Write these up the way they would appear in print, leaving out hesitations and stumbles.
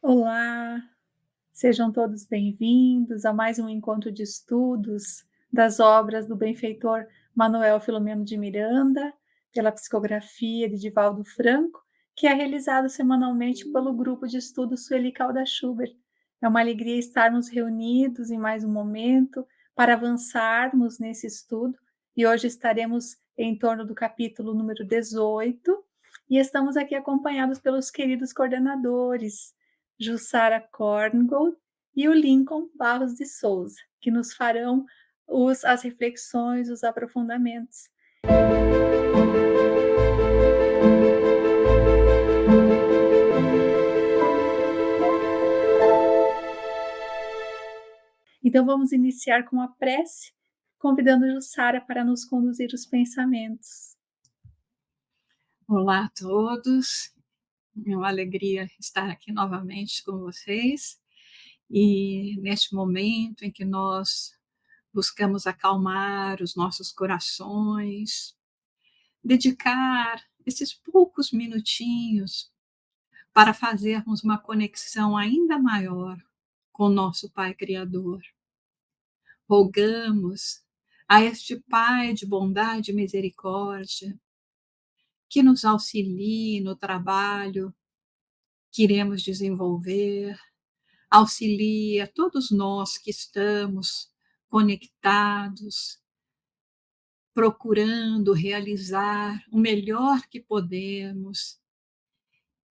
Olá, sejam todos bem-vindos a mais um encontro de estudos das obras do benfeitor Manuel Filomeno de Miranda, pela psicografia de Divaldo Franco, que é realizado semanalmente pelo grupo de estudos Sueli Calda Schubert. É uma alegria estarmos reunidos em mais um momento para avançarmos nesse estudo, e hoje estaremos em torno do capítulo número 18, e estamos aqui acompanhados pelos queridos coordenadores, Jussara Korngold e o Lincoln Barros de Souza, que nos farão as reflexões, os aprofundamentos. Então vamos iniciar com a prece, convidando Jussara para nos conduzir os pensamentos. Olá a todos, é uma alegria estar aqui novamente com vocês e neste momento em que nós buscamos acalmar os nossos corações, dedicar esses poucos minutinhos para fazermos uma conexão ainda maior com o nosso Pai Criador. Rogamos a este Pai de bondade e misericórdia que nos auxilie no trabalho que iremos desenvolver, auxilie a todos nós que estamos conectados, procurando realizar o melhor que podemos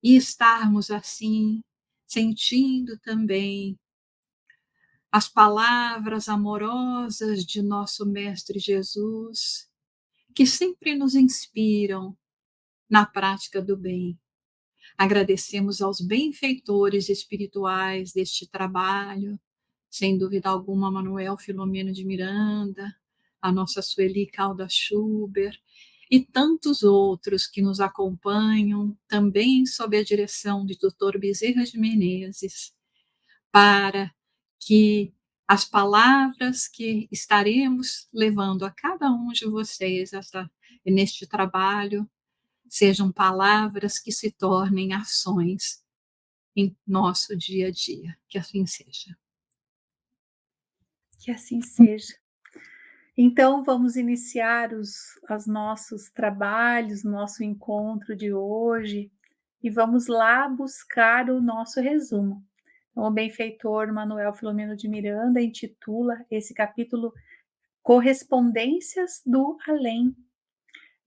e estarmos assim sentindo também as palavras amorosas de nosso Mestre Jesus, que sempre nos inspiram na prática do bem. Agradecemos aos benfeitores espirituais deste trabalho, sem dúvida alguma, Manuel Filomeno de Miranda, a nossa Sueli Calda Schubert e tantos outros que nos acompanham, também sob a direção de Dr. Bezerra de Menezes, para que as palavras que estaremos levando a cada um de vocês neste trabalho sejam palavras que se tornem ações em nosso dia a dia. Que assim seja. Que assim seja. Então, vamos iniciar os nossos trabalhos, nosso encontro de hoje, e vamos lá buscar o nosso resumo. Então, o benfeitor Manuel Filomeno de Miranda intitula esse capítulo Correspondências do Além.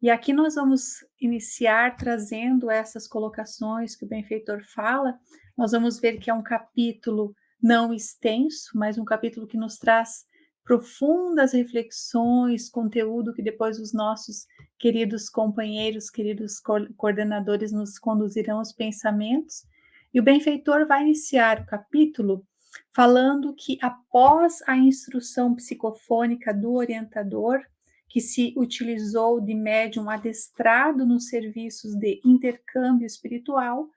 E aqui nós vamos iniciar trazendo essas colocações que o benfeitor fala. Nós vamos ver que é um capítulo não extenso, mas um capítulo que nos traz profundas reflexões, conteúdo que depois os nossos queridos companheiros, queridos coordenadores nos conduzirão aos pensamentos. E o benfeitor vai iniciar o capítulo falando que após a instrução psicofônica do orientador, que se utilizou de médium adestrado nos serviços de intercâmbio espiritual,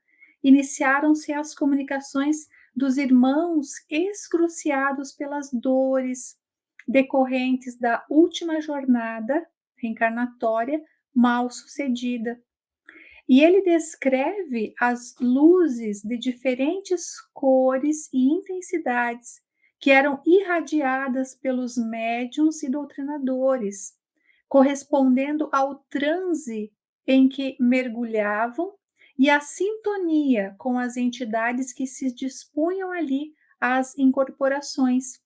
iniciaram-se as comunicações dos irmãos excruciados pelas dores decorrentes da última jornada reencarnatória mal sucedida. E ele descreve as luzes de diferentes cores e intensidades que eram irradiadas pelos médiuns e doutrinadores, correspondendo ao transe em que mergulhavam e à sintonia com as entidades que se dispunham ali às incorporações,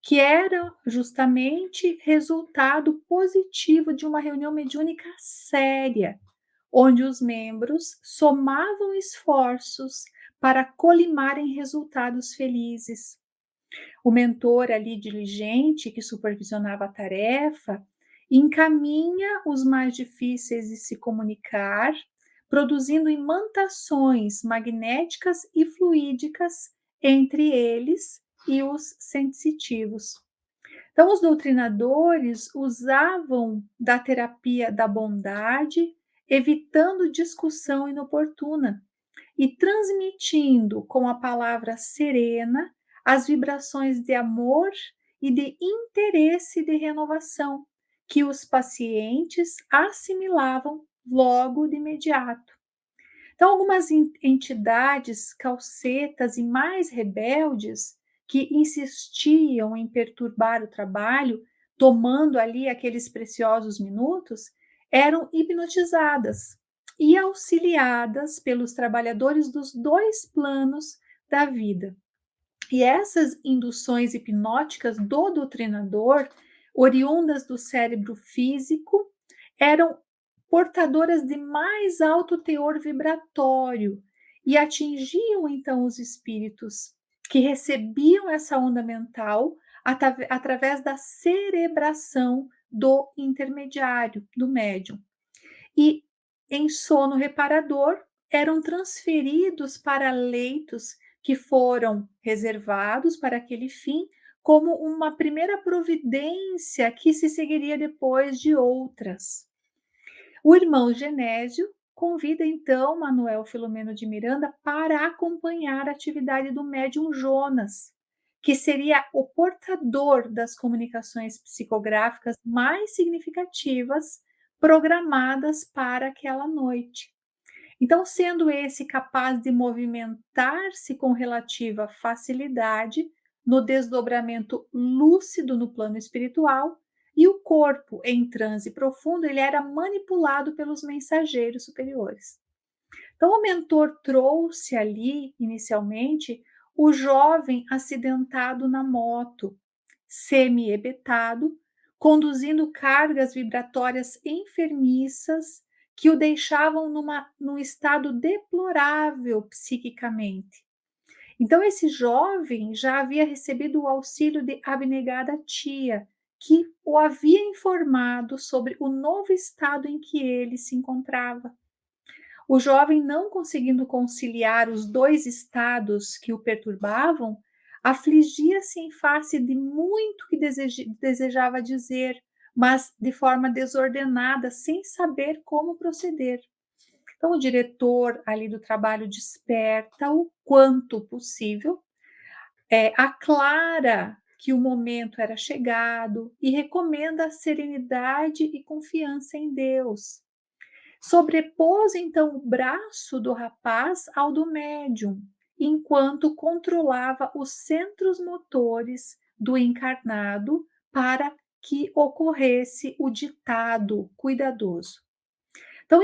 que era justamente resultado positivo de uma reunião mediúnica séria, onde os membros somavam esforços para colimarem resultados felizes. O mentor ali diligente, que supervisionava a tarefa, encaminha os mais difíceis de se comunicar, produzindo imantações magnéticas e fluídicas entre eles e os sensitivos. Então, os doutrinadores usavam da terapia da bondade, evitando discussão inoportuna e transmitindo com a palavra serena as vibrações de amor e de interesse de renovação que os pacientes assimilavam logo de imediato. Então, algumas entidades calcetas e mais rebeldes, que insistiam em perturbar o trabalho, tomando ali aqueles preciosos minutos, eram hipnotizadas e auxiliadas pelos trabalhadores dos dois planos da vida. E essas induções hipnóticas do doutrinador, oriundas do cérebro físico, eram portadoras de mais alto teor vibratório e atingiam então os espíritos que recebiam essa onda mental através da cerebração do intermediário, do médium. E em sono reparador eram transferidos para leitos que foram reservados para aquele fim, como uma primeira providência que se seguiria depois de outras. O irmão Genésio convida então Manuel Filomeno de Miranda para acompanhar a atividade do médium Jonas, que seria o portador das comunicações psicográficas mais significativas programadas para aquela noite. Então, sendo esse capaz de movimentar-se com relativa facilidade no desdobramento lúcido no plano espiritual, e o corpo em transe profundo, ele era manipulado pelos mensageiros superiores. Então, o mentor trouxe ali, inicialmente, o jovem acidentado na moto, semi-ebetado, conduzindo cargas vibratórias enfermiças que o deixavam num estado deplorável psiquicamente. Então, esse jovem já havia recebido o auxílio de abnegada tia, que o havia informado sobre o novo estado em que ele se encontrava. O jovem, não conseguindo conciliar os dois estados que o perturbavam, afligia-se em face de muito que desejava dizer, mas de forma desordenada, sem saber como proceder. Então, o diretor ali do trabalho desperta o quanto possível, aclara que o momento era chegado e recomenda a serenidade e confiança em Deus. Sobrepôs então o braço do rapaz ao do médium, enquanto controlava os centros motores do encarnado para que ocorresse o ditado cuidadoso. Então,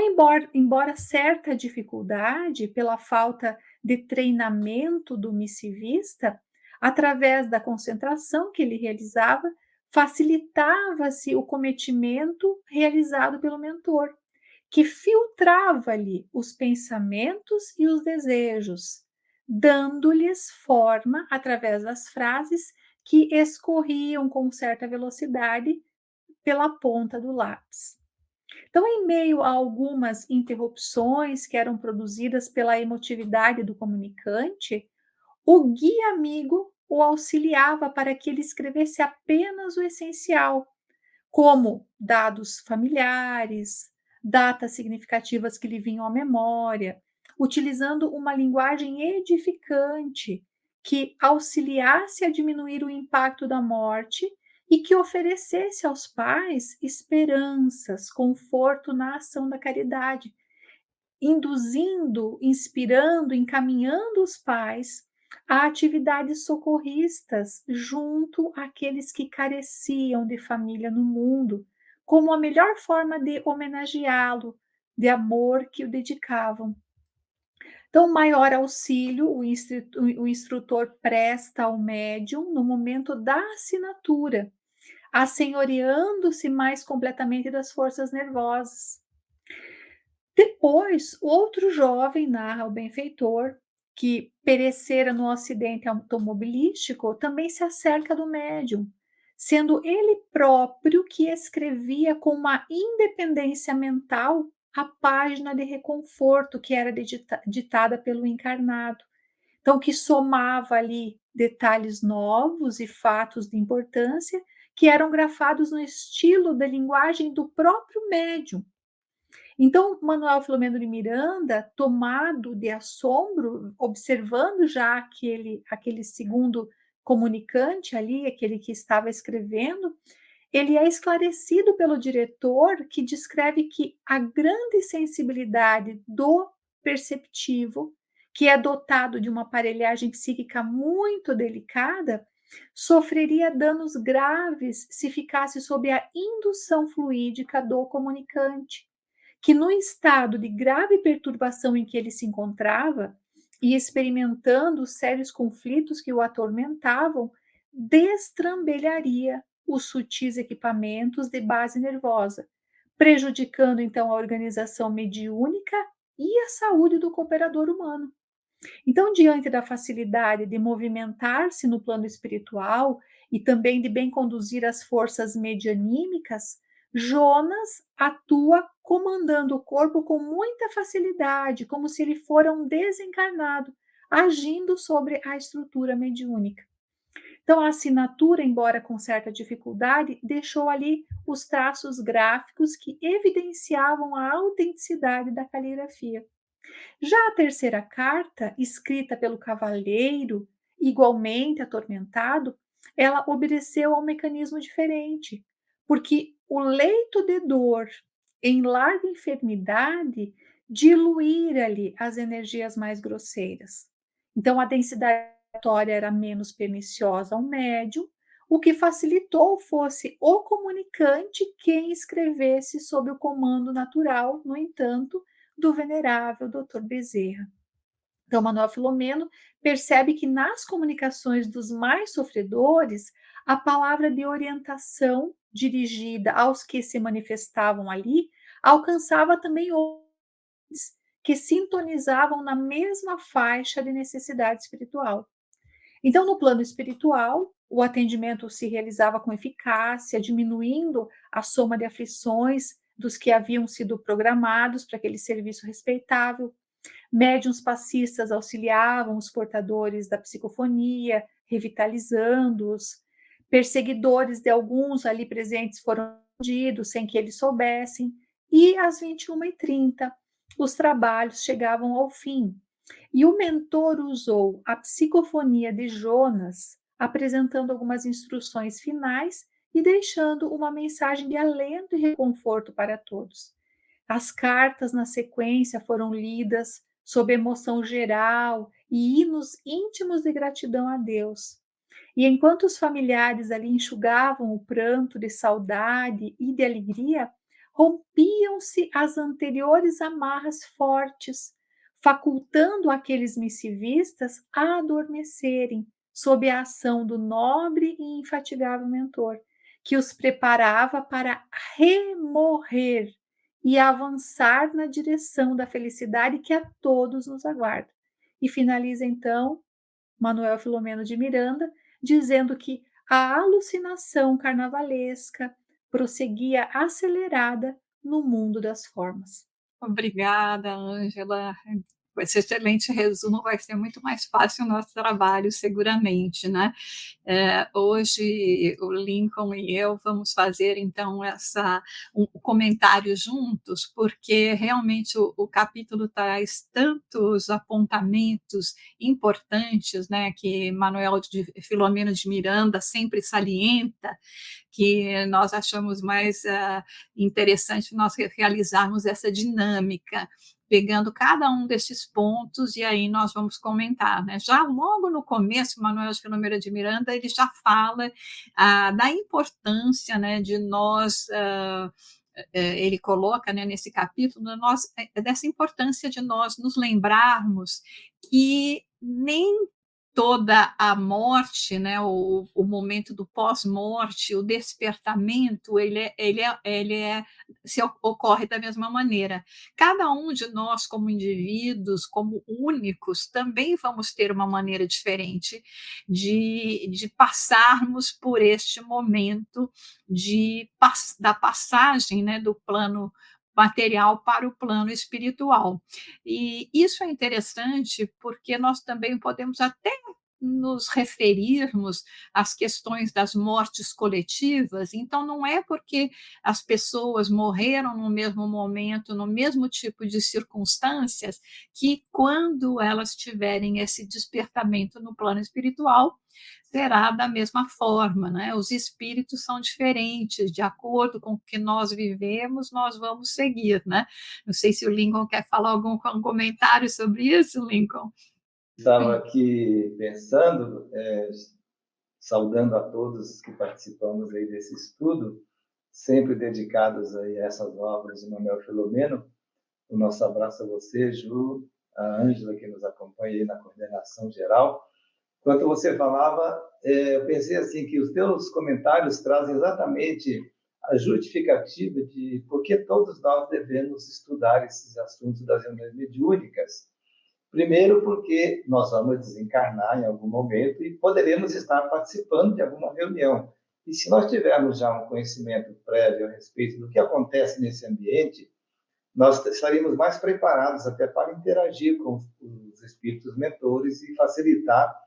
embora certa dificuldade pela falta de treinamento do missivista, através da concentração que ele realizava, facilitava-se o cometimento realizado pelo mentor, que filtrava ali os pensamentos e os desejos, dando-lhes forma através das frases que escorriam com certa velocidade pela ponta do lápis. Então, em meio a algumas interrupções que eram produzidas pela emotividade do comunicante, o guia amigo o auxiliava para que ele escrevesse apenas o essencial, como dados familiares, datas significativas que lhe vinham à memória, utilizando uma linguagem edificante que auxiliasse a diminuir o impacto da morte e que oferecesse aos pais esperanças, conforto na ação da caridade, induzindo, inspirando, encaminhando os pais a atividades socorristas junto àqueles que careciam de família no mundo, como a melhor forma de homenageá-lo, de amor que o dedicavam. Então, maior auxílio o instrutor presta ao médium no momento da assinatura, assenhoreando-se mais completamente das forças nervosas. Depois, outro jovem, narra o benfeitor, que perecera no acidente automobilístico, também se acerca do médium, sendo ele próprio que escrevia com uma independência mental a página de reconforto que era ditada pelo encarnado. Então, que somava ali detalhes novos e fatos de importância que eram grafados no estilo da linguagem do próprio médium. Então, Manuel Filomeno de Miranda, tomado de assombro, observando já aquele segundo comunicante ali, aquele que estava escrevendo, ele é esclarecido pelo diretor, que descreve que a grande sensibilidade do perceptivo, que é dotado de uma aparelhagem psíquica muito delicada, sofreria danos graves se ficasse sob a indução fluídica do comunicante, que no estado de grave perturbação em que ele se encontrava e experimentando os sérios conflitos que o atormentavam, destrambelharia os sutis equipamentos de base nervosa, prejudicando então a organização mediúnica e a saúde do cooperador humano. Então, diante da facilidade de movimentar-se no plano espiritual e também de bem conduzir as forças medianímicas, Jonas atua comandando o corpo com muita facilidade, como se ele fora um desencarnado, agindo sobre a estrutura mediúnica. Então, a assinatura, embora com certa dificuldade, deixou ali os traços gráficos que evidenciavam a autenticidade da caligrafia. Já a terceira carta, escrita pelo cavalheiro, igualmente atormentado, ela obedeceu a um mecanismo diferente, porque o leito de dor em larga enfermidade diluíra ali as energias mais grosseiras. Então, a densidade vibratória era menos perniciosa ao médium, o que facilitou fosse o comunicante quem escrevesse sob o comando natural, no entanto, do venerável Dr. Bezerra. Então, Manuel Filomeno percebe que nas comunicações dos mais sofredores, a palavra de orientação dirigida aos que se manifestavam ali alcançava também outros que sintonizavam na mesma faixa de necessidade espiritual. Então, no plano espiritual, o atendimento se realizava com eficácia, diminuindo a soma de aflições dos que haviam sido programados para aquele serviço respeitável. Médiuns passistas auxiliavam os portadores da psicofonia, revitalizando-os. Perseguidores de alguns ali presentes foram rendidos sem que eles soubessem. E às 21h30, os trabalhos chegavam ao fim. E o mentor usou a psicofonia de Jonas, apresentando algumas instruções finais e deixando uma mensagem de alento e reconforto para todos. As cartas na sequência foram lidas sob emoção geral e hinos íntimos de gratidão a Deus. E enquanto os familiares ali enxugavam o pranto de saudade e de alegria, rompiam-se as anteriores amarras fortes, facultando aqueles missivistas a adormecerem sob a ação do nobre e infatigável mentor, que os preparava para remorrer e avançar na direção da felicidade que a todos nos aguarda. E finaliza então Manuel Filomeno de Miranda, dizendo que a alucinação carnavalesca prosseguia acelerada no mundo das formas. Obrigada, Ângela. Esse excelente resumo vai ser muito mais fácil o nosso trabalho, seguramente, né? Hoje o Lincoln e eu vamos fazer então um comentário juntos, porque realmente o capítulo traz tantos apontamentos importantes, né, que Manuel de Filomeno de Miranda sempre salienta, que nós achamos mais interessante nós realizarmos essa dinâmica, pegando cada um desses pontos, e aí nós vamos comentar, né? Já logo no começo, Manuel de Filomeno de Miranda, ele já fala da importância, né, de nós, ele coloca, né, nesse capítulo, dessa importância de nós nos lembrarmos que nem toda a morte, né, o momento do pós-morte, o despertamento, ocorre da mesma maneira. Cada um de nós, como indivíduos, como únicos, também vamos ter uma maneira diferente de passarmos por este momento da passagem, né, do plano material para o plano espiritual. E isso é interessante porque nós também podemos até nos referirmos às questões das mortes coletivas, então não é porque as pessoas morreram no mesmo momento, no mesmo tipo de circunstâncias, que quando elas tiverem esse despertamento no plano espiritual, será da mesma forma, né? Os espíritos são diferentes, de acordo com o que nós vivemos, nós vamos seguir, né? Não sei se o Lincoln quer falar algum comentário sobre isso, Lincoln. Estava aqui pensando, saudando a todos que participamos aí desse estudo, sempre dedicados aí a essas obras de Manuel Filomeno. O nosso abraço a você, Ju, a Ângela, que nos acompanha aí na coordenação geral. Enquanto você falava, eu pensei assim que os teus comentários trazem exatamente a justificativa de por que todos nós devemos estudar esses assuntos das reuniões mediúnicas. Primeiro, porque nós vamos desencarnar em algum momento e poderemos estar participando de alguma reunião. E se nós tivermos já um conhecimento prévio a respeito do que acontece nesse ambiente, nós estaríamos mais preparados até para interagir com os espíritos mentores e facilitar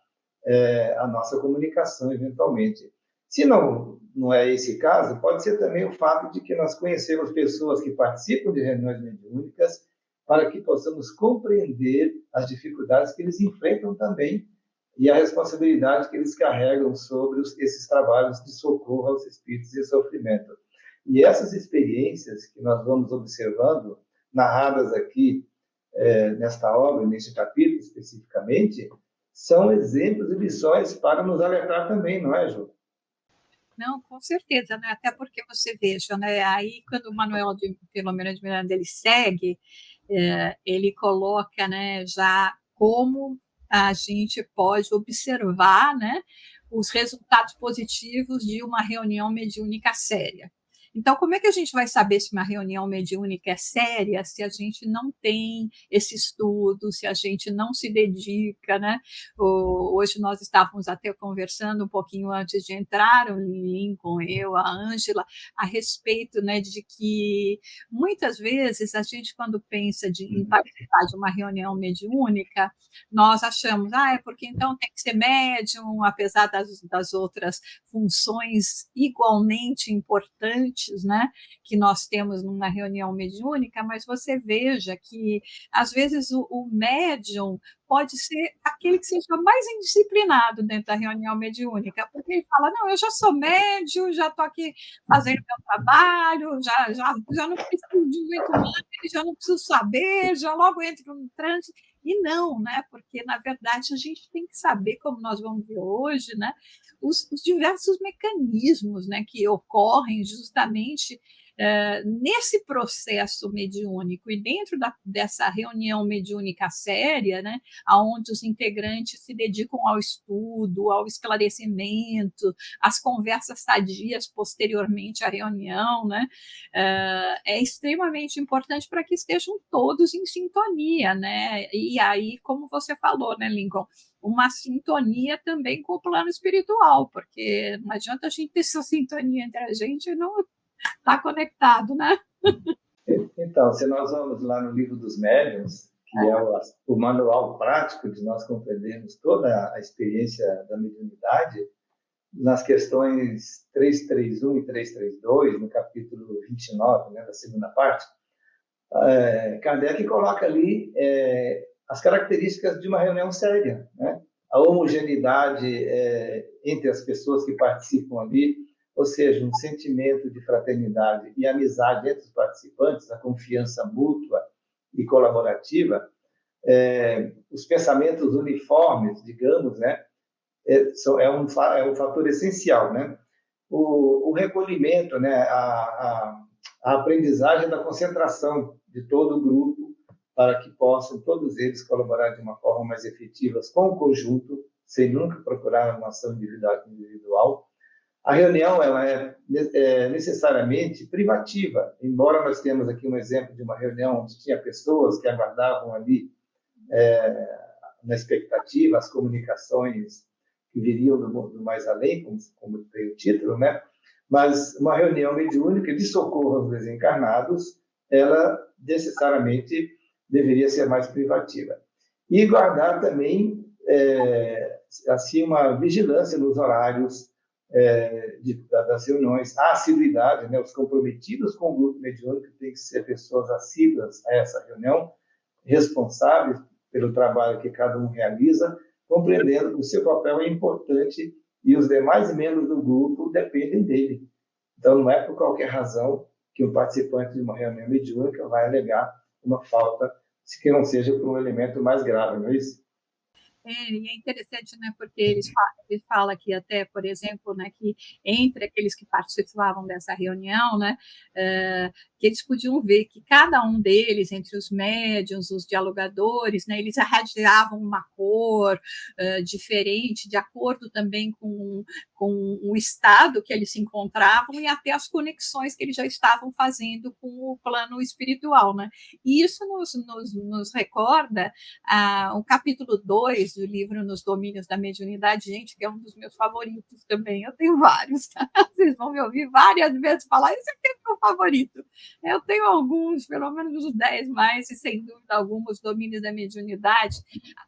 a nossa comunicação, eventualmente. Se não é esse caso, pode ser também o fato de que nós conhecemos pessoas que participam de reuniões mediúnicas para que possamos compreender as dificuldades que eles enfrentam também e a responsabilidade que eles carregam sobre esses trabalhos de socorro aos espíritos em sofrimento. E essas experiências que nós vamos observando, narradas aqui nesta obra, neste capítulo especificamente, são exemplos e lições para nos alertar também, não é, Ju? Não, com certeza, né? Até porque você veja, né? Aí quando o Manuel de Filomeno de Miranda ele segue, ele coloca, né, já como a gente pode observar, né, os resultados positivos de uma reunião mediúnica séria. Então, como é que a gente vai saber se uma reunião mediúnica é séria se a gente não tem esse estudo, se a gente não se dedica, né? Hoje nós estávamos até conversando um pouquinho antes de entrar, o Lincoln, eu, a Ângela, a respeito, né, de que muitas vezes a gente, quando pensa em participar de uma reunião mediúnica, nós achamos, é porque então tem que ser médium, apesar das outras funções igualmente importantes, né, que nós temos numa reunião mediúnica, mas você veja que, às vezes, o médium pode ser aquele que seja mais indisciplinado dentro da reunião mediúnica, porque ele fala, não, eu já sou médium, já estou aqui fazendo meu trabalho, já não preciso de muito mais, já não preciso saber, já logo entro no trânsito. E não, né? Porque, na verdade, a gente tem que saber, como nós vamos ver hoje, né, os diversos mecanismos, né, que ocorrem justamente nesse processo mediúnico e dentro dessa reunião mediúnica séria, né, onde os integrantes se dedicam ao estudo, ao esclarecimento, às conversas sadias posteriormente à reunião, né, é extremamente importante para que estejam todos em sintonia, né? E aí, como você falou, né, Lincoln, uma sintonia também com o plano espiritual, porque não adianta a gente ter essa sintonia entre a gente e não estar conectado, né? Então, se nós vamos lá no Livro dos Médiuns, que é o manual prático de nós compreendermos toda a experiência da mediunidade, nas questões 331 e 332, no capítulo 29, né, da segunda parte, Kardec coloca ali as características de uma reunião séria, né? A homogeneidade entre as pessoas que participam ali, ou seja, um sentimento de fraternidade e amizade entre os participantes, a confiança mútua e colaborativa, os pensamentos uniformes, digamos, né? É um fator essencial, né? O recolhimento, né? A aprendizagem da concentração de todo o grupo para que possam todos eles colaborar de uma forma mais efetiva com o conjunto, sem nunca procurar uma ação individual. A reunião ela é necessariamente privativa, embora nós temos aqui um exemplo de uma reunião onde tinha pessoas que aguardavam ali na expectativa as comunicações que viriam do mais além, como tem o título, né? Mas uma reunião mediúnica de socorro aos desencarnados, ela necessariamente deveria ser mais privativa. E guardar também assim, uma vigilância nos horários das reuniões, a assiduidade, né? Os comprometidos com o grupo mediúnico têm que ser pessoas assíduas a essa reunião, responsáveis pelo trabalho que cada um realiza, compreendendo que o seu papel é importante e os demais membros do grupo dependem dele. Então, não é por qualquer razão que um participante de uma reunião mediúnica vai alegar uma falta, se que não seja por um elemento mais grave, não é isso? E é interessante, né, porque ele fala aqui até, por exemplo, né, que entre aqueles que participavam dessa reunião, né, que eles podiam ver que cada um deles, entre os médiuns, os dialogadores, né, eles irradiavam uma cor diferente, de acordo também com o estado que eles se encontravam e até as conexões que eles já estavam fazendo com o plano espiritual, né? E isso nos recorda o capítulo 2 do livro Nos Domínios da Mediunidade, gente, que é um dos meus favoritos também. Eu tenho vários, tá? Vocês vão me ouvir várias vezes falar, esse aqui é meu favorito. Eu tenho alguns, pelo menos uns 10 mais, e sem dúvida alguns domínios da mediunidade,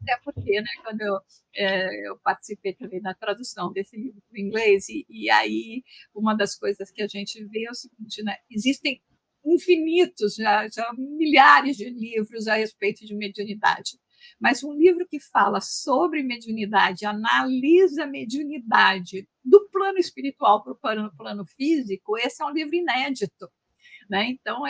até porque, né, quando eu participei também na tradução desse livro para o inglês, e aí uma das coisas que a gente vê é o seguinte, né, existem infinitos, já milhares de livros a respeito de mediunidade. Mas um livro que fala sobre mediunidade, analisa a mediunidade do plano espiritual para o plano físico, esse é um livro inédito. Né? Então,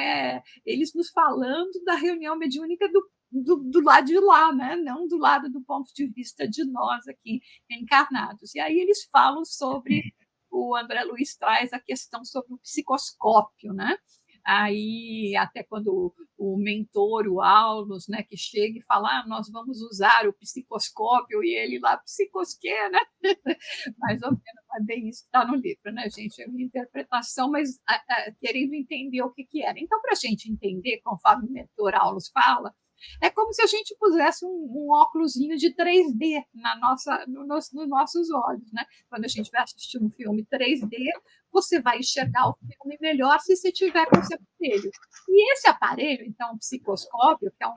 eles nos falando da reunião mediúnica do lado de lá, né? Não do lado do ponto de vista de nós aqui encarnados. E aí eles falam sobre, o André Luiz traz a questão sobre o psicoscópio, né? Aí, até quando o mentor, o Aulus, né, que chega e fala, nós vamos usar o psicoscópio, e ele lá, psicosquê, né? Mais ou menos é bem isso que está no livro, né, gente? É uma interpretação, mas querendo entender o que era. Então, para a gente entender, conforme o mentor Aulus fala, é como se a gente pusesse um óculosinho de 3D nos nossos olhos, né? Quando a gente vai assistir um filme 3D, você vai enxergar o filme melhor se você tiver com esse aparelho. E esse aparelho, então, o psicoscópio, que é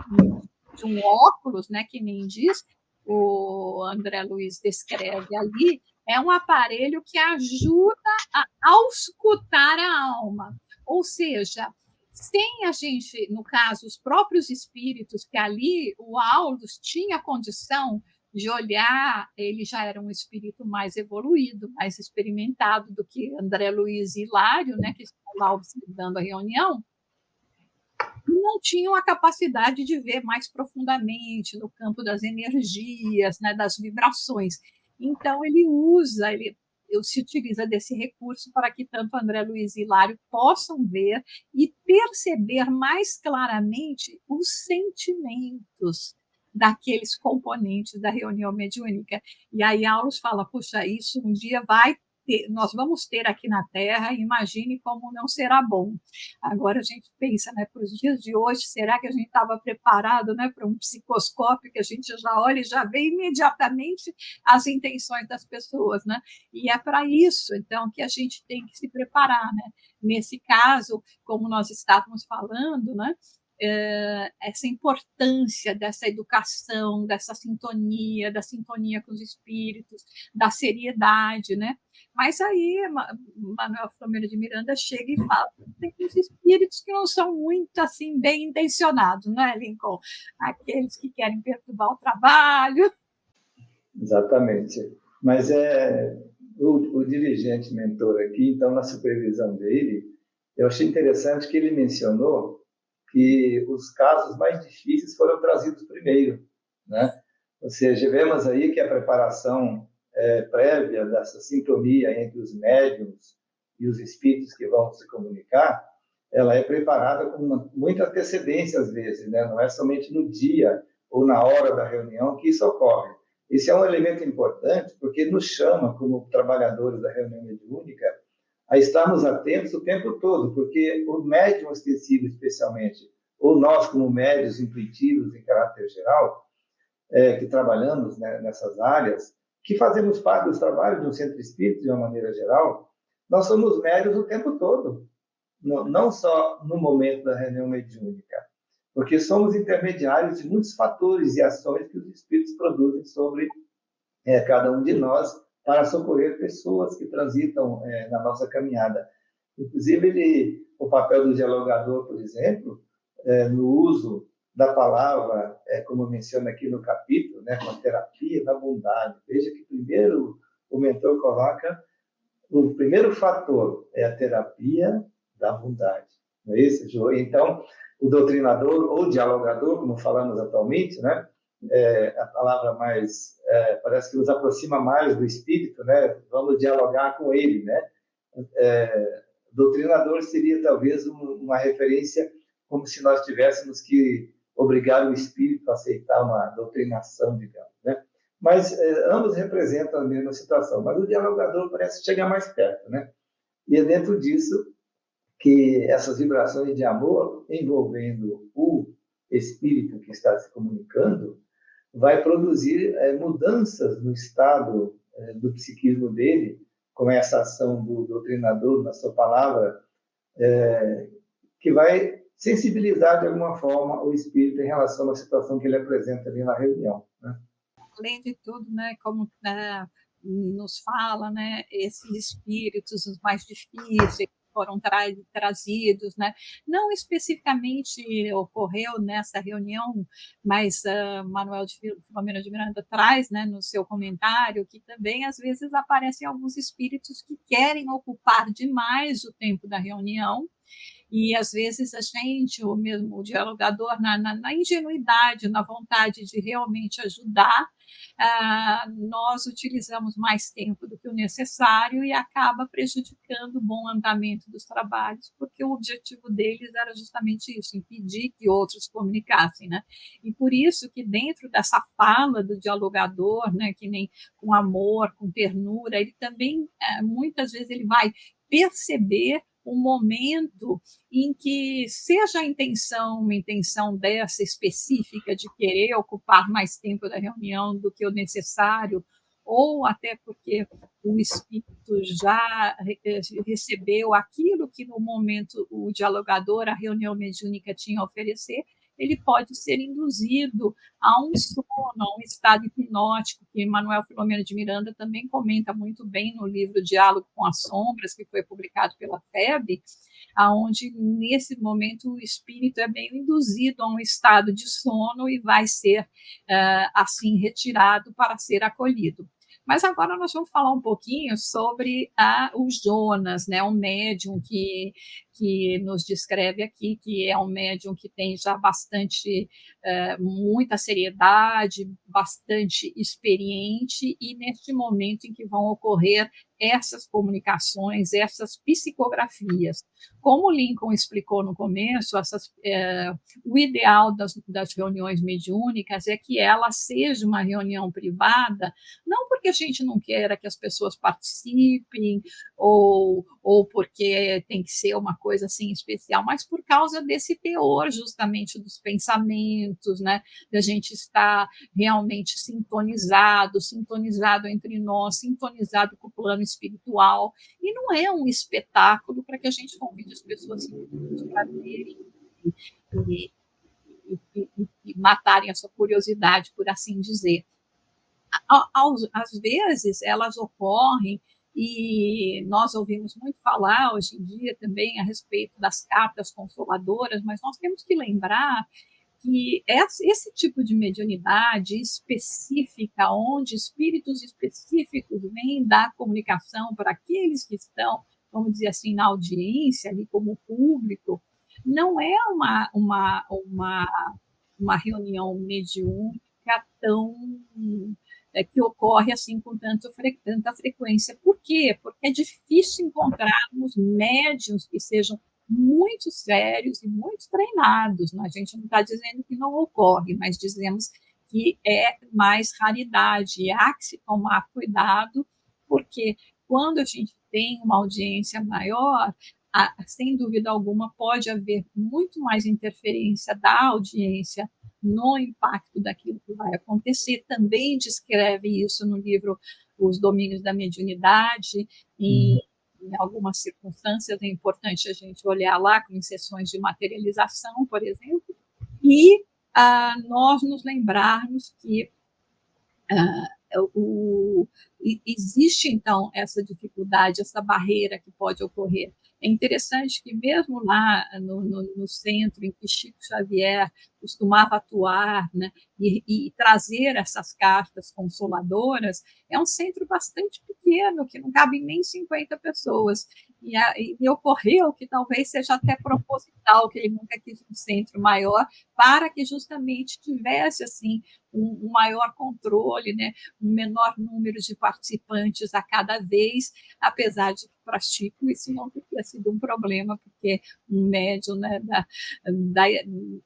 um óculos, né, que nem diz, o André Luiz descreve ali, é um aparelho que ajuda a auscultar a alma. Ou seja, sem a gente, no caso, os próprios espíritos, que ali o Aulus tinha condição de olhar, ele já era um espírito mais evoluído, mais experimentado do que André Luiz e Hilário, né, que estão lá observando a reunião, e não tinham a capacidade de ver mais profundamente no campo das energias, né, das vibrações. Então, ele se utiliza desse recurso para que tanto André Luiz e Hilário possam ver e perceber mais claramente os sentimentos daqueles componentes da reunião mediúnica. E aí Aulus fala, puxa, isso um dia nós vamos ter aqui na Terra, imagine como não será bom. Agora a gente pensa, né, para os dias de hoje, será que a gente estava preparado, né, para um psicoscópio que a gente já olha e já vê imediatamente as intenções das pessoas, né? E é para isso, então, que a gente tem que se preparar, né? Nesse caso, como nós estávamos falando, né, essa importância dessa educação, dessa sintonia, da sintonia com os espíritos, da seriedade, né? Mas aí Manuel Filomeno de Miranda chega e fala, tem uns espíritos que não são muito assim bem intencionados, né, Lincoln? Aqueles que querem perturbar o trabalho. Exatamente. Mas o dirigente mentor aqui, então, na supervisão dele, eu achei interessante que ele mencionou que os casos mais difíceis foram trazidos primeiro, né? Ou seja, vemos aí que a preparação prévia dessa sintonia entre os médiums e os espíritos que vão se comunicar, ela é preparada com muita antecedência às vezes, né? Não é somente no dia ou na hora da reunião que isso ocorre. Esse é um elemento importante porque nos chama, como trabalhadores da reunião mediúnica, a estarmos atentos o tempo todo, porque o médium ostensivo, especialmente, ou nós como médios intuitivos em caráter geral, que trabalhamos, né, nessas áreas, que fazemos parte dos trabalhos de um centro espírita, de uma maneira geral, nós somos médios o tempo todo, não só no momento da reunião mediúnica, porque somos intermediários de muitos fatores e ações que os espíritos produzem sobre cada um de nós, para socorrer pessoas que transitam na nossa caminhada. Inclusive, o papel do dialogador, por exemplo, no uso da palavra, como menciona aqui no capítulo, com a terapia da bondade. Veja que primeiro o mentor coloca o primeiro fator é a terapia da bondade. Não é isso, Jô? Então, o doutrinador ou dialogador, como falamos atualmente, a palavra mais parece que nos aproxima mais do espírito, vamos dialogar com ele, doutrinador seria talvez uma referência como se nós tivéssemos que obrigar o espírito a aceitar uma doutrinação, digamos, Mas ambos representam a mesma situação, mas o dialogador parece chegar mais perto, E é dentro disso que essas vibrações de amor envolvendo o espírito que está se comunicando vai produzir mudanças no estado do psiquismo dele, com essa ação do doutrinador na sua palavra, que vai sensibilizar de alguma forma o espírito em relação à situação que ele apresenta ali na reunião. Além de tudo, como nos fala, esses espíritos os mais difíceis foram trazidos, não especificamente ocorreu nessa reunião, mas Manuel de Filomena de Miranda traz, no seu comentário, que também às vezes aparecem alguns espíritos que querem ocupar demais o tempo da reunião, e às vezes a gente, ou mesmo o dialogador, na ingenuidade, na vontade de realmente ajudar, nós utilizamos mais tempo do que o necessário e acaba prejudicando o bom andamento dos trabalhos, porque o objetivo deles era justamente isso, impedir que outros comunicassem, E por isso que dentro dessa fala do dialogador, que nem com amor, com ternura, ele também, muitas vezes, ele vai perceber um momento em que seja a intenção, uma intenção dessa específica de querer ocupar mais tempo da reunião do que o necessário, ou até porque o espírito já recebeu aquilo que no momento o dialogador, a reunião mediúnica tinha a oferecer, ele pode ser induzido a um sono, a um estado hipnótico, que Manuel Filomena de Miranda também comenta muito bem no livro Diálogo com as Sombras, que foi publicado pela FEB, onde, nesse momento, o espírito é meio induzido a um estado de sono e vai ser, assim, retirado para ser acolhido. Mas agora nós vamos falar um pouquinho sobre o Jonas, um médium que nos descreve aqui, que é um médium que tem já muita seriedade, bastante experiente, e neste momento em que vão ocorrer essas comunicações, essas psicografias. Como o Lincoln explicou no começo, o ideal das reuniões mediúnicas é que ela seja uma reunião privada, não porque a gente não queira que as pessoas participem, ou porque tem que ser uma coisa assim especial, mas por causa desse teor justamente dos pensamentos, da gente estar realmente sintonizado entre nós, sintonizado com o plano espiritual, e não é um espetáculo para que a gente convide as pessoas para verem e matarem a sua curiosidade, por assim dizer. Às vezes elas ocorrem, e nós ouvimos muito falar hoje em dia também a respeito das cartas consoladoras, mas nós temos que lembrar que esse tipo de mediunidade específica, onde espíritos específicos vêm dar comunicação para aqueles que estão, vamos dizer assim, na audiência, ali como público, não é uma reunião mediúnica tão que ocorre assim com tanta frequência. Por quê? Porque é difícil encontrarmos médiuns que sejam muito sérios e muito treinados. A gente não está dizendo que não ocorre, mas dizemos que é mais raridade. E há que se tomar cuidado, porque quando a gente tem uma audiência maior, sem dúvida alguma, pode haver muito mais interferência da audiência no impacto daquilo que vai acontecer. Também descreve isso no livro Os Domínios da Mediunidade, e em algumas circunstâncias é importante a gente olhar lá, como em sessões de materialização, por exemplo, e nós nos lembrarmos que existe, então, essa dificuldade, essa barreira que pode ocorrer. É interessante que, mesmo lá no centro em que Chico Xavier costumava atuar, né, e trazer essas cartas consoladoras, é um centro bastante pequeno, que não cabe nem 50 pessoas. E ocorreu que talvez seja até proposital, que ele nunca quis um centro maior, para que justamente tivesse assim um maior controle, né, um menor número de participantes a cada vez, apesar de que para Chico isso não teria sido um problema, porque um médium, né,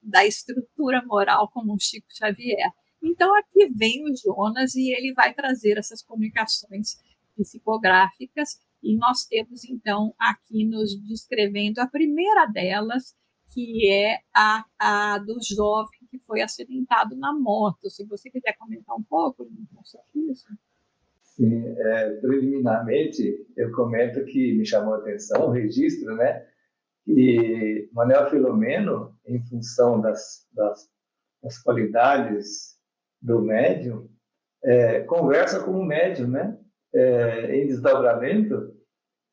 da estrutura moral como um Chico Xavier. Então, aqui vem o Jonas e ele vai trazer essas comunicações psicográficas, e nós temos, então, aqui nos descrevendo a primeira delas, que é a do jovem que foi acidentado na moto. Se você quiser comentar um pouco sobre isso. Sim, preliminarmente, eu comento que me chamou a atenção o registro, né? E Manuel Filomeno, em função das qualidades do médium, conversa com o médium, né? Em desdobramento,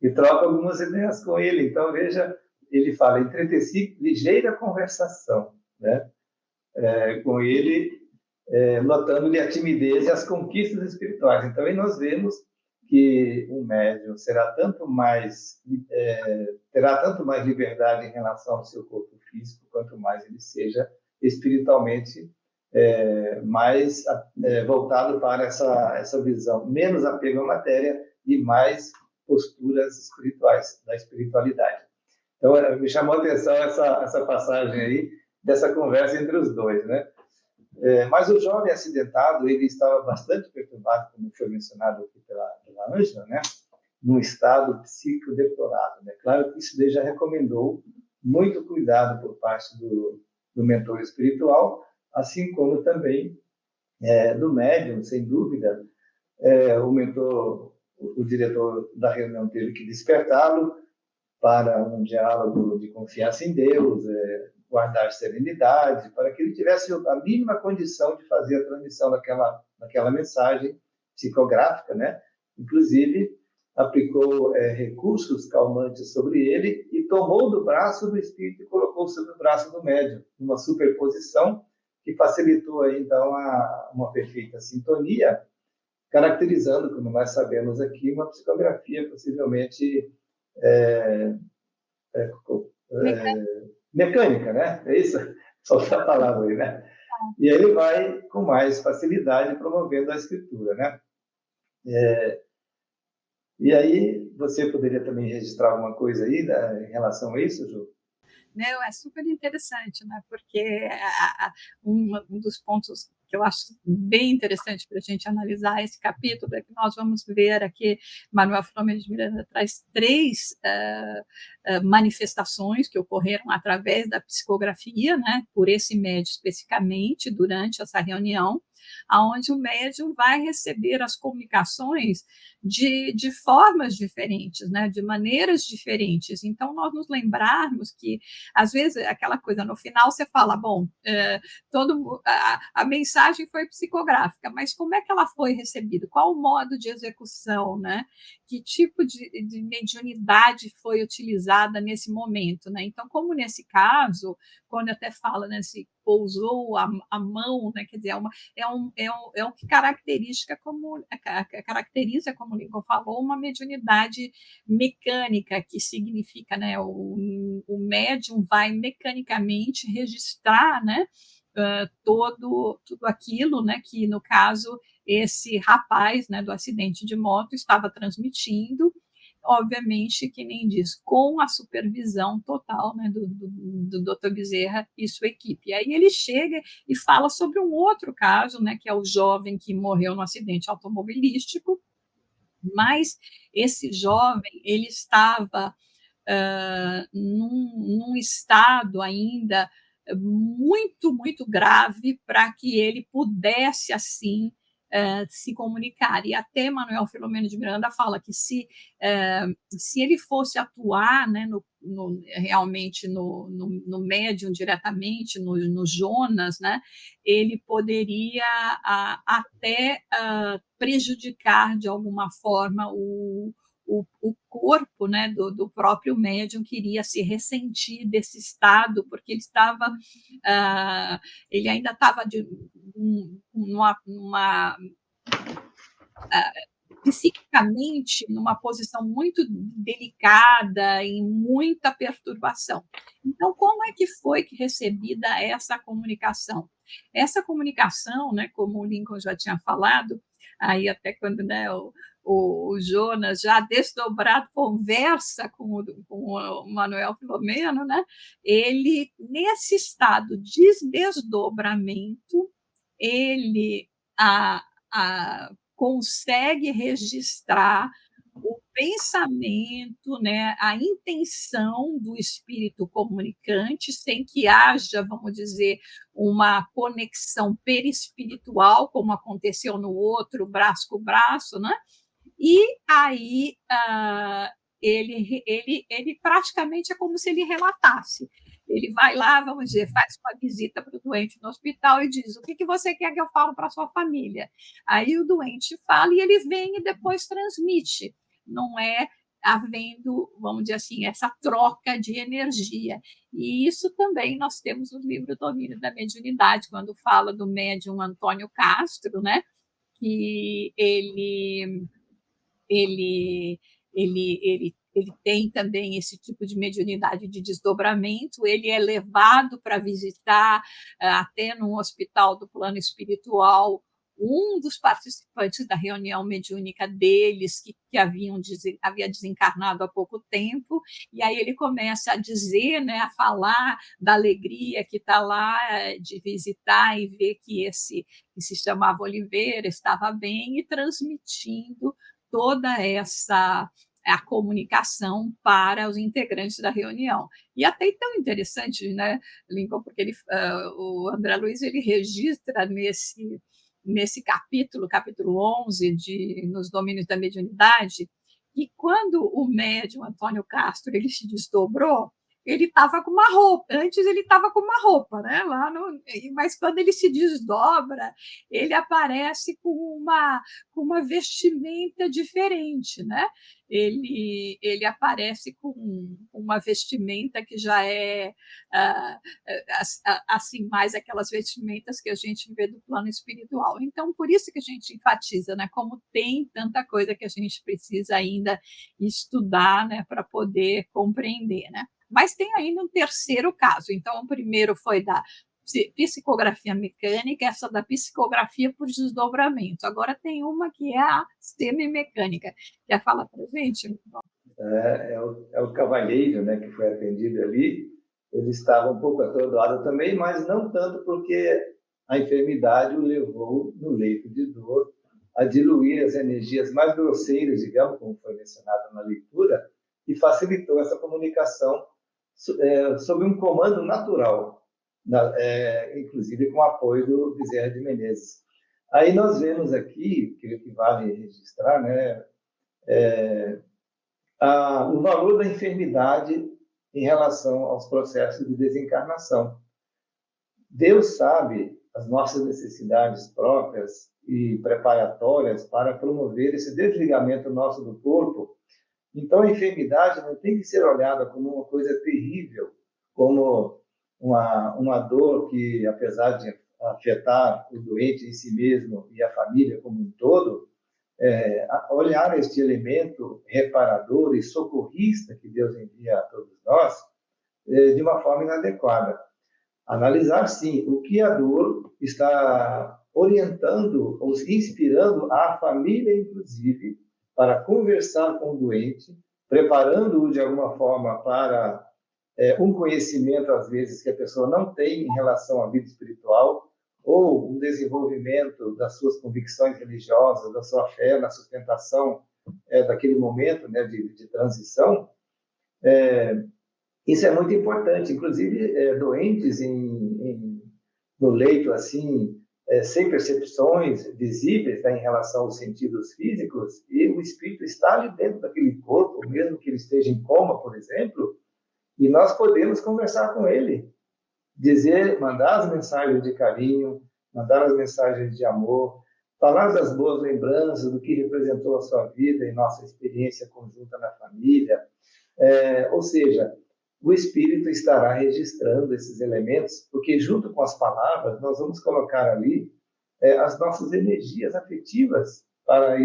e troca algumas ideias com ele. Então, veja, ele fala, entreteci ligeira conversação, né? Com ele, notando-lhe a timidez e as conquistas espirituais. Então, aí nós vemos que o médium terá tanto mais liberdade em relação ao seu corpo físico, quanto mais ele seja espiritualmente mais voltado para essa visão, menos apego à matéria e mais posturas espirituais, da espiritualidade. Então, me chamou a atenção essa passagem aí, dessa conversa entre os dois, né? Mas o jovem acidentado, ele estava bastante perturbado, como foi mencionado aqui pela Ângela, né? Num estado psíquico deplorado, né? Claro que isso daí já recomendou muito cuidado por parte do mentor espiritual, assim como também do médium, sem dúvida. O mentor, o diretor da reunião teve que despertá-lo para um diálogo de confiança em Deus, guardar serenidade, para que ele tivesse a mínima condição de fazer a transmissão daquela mensagem psicográfica, né? Inclusive, aplicou recursos calmantes sobre ele e tomou do braço do espírito e colocou sobre o braço do médium, uma superposição que facilitou aí, então, uma perfeita sintonia, caracterizando, como nós sabemos aqui, uma psicografia possivelmente mecânica, né? É isso? Só a palavra aí, né? E ele vai com mais facilidade promovendo a escritura, né? E aí, você poderia também registrar alguma coisa aí, né, em relação a isso, Ju? Não, é super interessante, né? Porque um dos pontos que eu acho bem interessante para a gente analisar esse capítulo é que nós vamos ver aqui, Manuel Filomeno de Miranda traz 3 manifestações que ocorreram através da psicografia, né? Por esse médium especificamente, durante essa reunião, onde o médium vai receber as comunicações de formas diferentes, né? De maneiras diferentes. Então, nós nos lembrarmos que às vezes, aquela coisa, no final você fala, bom, a mensagem foi psicográfica, mas como é que ela foi recebida? Qual o modo de execução, né? Que tipo de mediunidade foi utilizada nesse momento, né? Então, como nesse caso, quando até fala, né, se pousou a mão, né, quer dizer, é um que caracteriza, como o Lincoln falou, uma mediunidade mecânica, que significa, né, o médium vai mecanicamente registrar, né, tudo aquilo, né, que no caso esse rapaz, né, do acidente de moto estava transmitindo, obviamente, que nem diz, com a supervisão total, né, do Dr. Bezerra e sua equipe. E aí ele chega e fala sobre um outro caso, né, que é o jovem que morreu no acidente automobilístico, mas esse jovem, ele estava num estado ainda muito, muito grave para que ele pudesse, assim, se comunicar. E até Manuel Filomeno de Miranda fala que se ele fosse atuar, né, realmente no médium diretamente, no Jonas, né, ele poderia até prejudicar de alguma forma o corpo, né, do próprio médium, que iria se ressentir desse estado, porque ele ainda estava numa psiquicamente numa posição muito delicada, em muita perturbação. Então, como é que foi recebida essa comunicação? Essa comunicação, né, como o Lincoln já tinha falado, aí até quando, né, o Jonas, já desdobrado, conversa com o Manuel Filomeno, né, ele, nesse estado de desdobramento, ele consegue registrar o pensamento, né, a intenção do espírito comunicante, sem que haja, vamos dizer, uma conexão perispiritual, como aconteceu no outro, braço com braço, né? E aí ele praticamente é como se ele relatasse. Ele vai lá, vamos dizer, faz uma visita para o doente no hospital e diz: o que você quer que eu fale para a sua família? Aí o doente fala e ele vem e depois transmite. Não é havendo, vamos dizer assim, essa troca de energia. E isso também nós temos no livro Domínio da Mediunidade, quando fala do médium Antônio Castro, né? Que ele, ele tem também esse tipo de mediunidade de desdobramento, ele é levado para visitar, até num hospital do plano espiritual, um dos participantes da reunião mediúnica deles, que havia desencarnado há pouco tempo, e aí ele começa a dizer, né, a falar da alegria que está lá de visitar e ver que que se chamava Oliveira estava bem, e transmitindo toda essa a comunicação para os integrantes da reunião. E até tão interessante, né, Lincoln, porque o André Luiz ele registra nesse capítulo 11, Nos Domínios da Mediunidade, que quando o médium Antônio Castro ele se desdobrou, ele estava com uma roupa. Antes ele estava com uma roupa, né? Mas quando ele se desdobra, ele aparece com uma vestimenta diferente, né? Ele aparece com uma vestimenta que já é assim, mais aquelas vestimentas que a gente vê do plano espiritual. Então, por isso que a gente enfatiza, né? Como tem tanta coisa que a gente precisa ainda estudar, né? Para poder compreender, né? Mas tem ainda um terceiro caso. Então, o primeiro foi da psicografia mecânica, essa da psicografia por desdobramento. Agora tem uma que é a semimecânica. Quer falar para a gente? É o cavalheiro, né, que foi atendido ali. Ele estava um pouco atordoado também, mas não tanto porque a enfermidade o levou no leito de dor a diluir as energias mais grosseiras, digamos, como foi mencionado na leitura, e facilitou essa comunicação sob um comando natural, inclusive com o apoio do Bezerra de Menezes. Aí nós vemos aqui, que vale registrar, né, o valor da enfermidade em relação aos processos de desencarnação. Deus sabe as nossas necessidades próprias e preparatórias para promover esse desligamento nosso do corpo. Então, a enfermidade não tem que ser olhada como uma coisa terrível, como uma dor que, apesar de afetar o doente em si mesmo e a família como um todo, olhar este elemento reparador e socorrista que Deus envia a todos nós de uma forma inadequada. Analisar, sim, o que a dor está orientando ou inspirando a família, inclusive, para conversar com o doente, preparando-o de alguma forma para um conhecimento, às vezes, que a pessoa não tem em relação à vida espiritual, ou um desenvolvimento das suas convicções religiosas, da sua fé na sustentação daquele momento, né, de transição. Isso é muito importante. Inclusive, doentes no leito, assim, sem percepções visíveis, né, em relação aos sentidos físicos, e o espírito está ali dentro daquele corpo, mesmo que ele esteja em coma, por exemplo, E nós podemos conversar com ele, dizer, mandar as mensagens de carinho, mandar as mensagens de amor, falar das boas lembranças, do que representou a sua vida e nossa experiência conjunta na família. Ou seja, o Espírito estará registrando esses elementos, porque junto com as palavras, nós vamos colocar ali as nossas energias afetivas para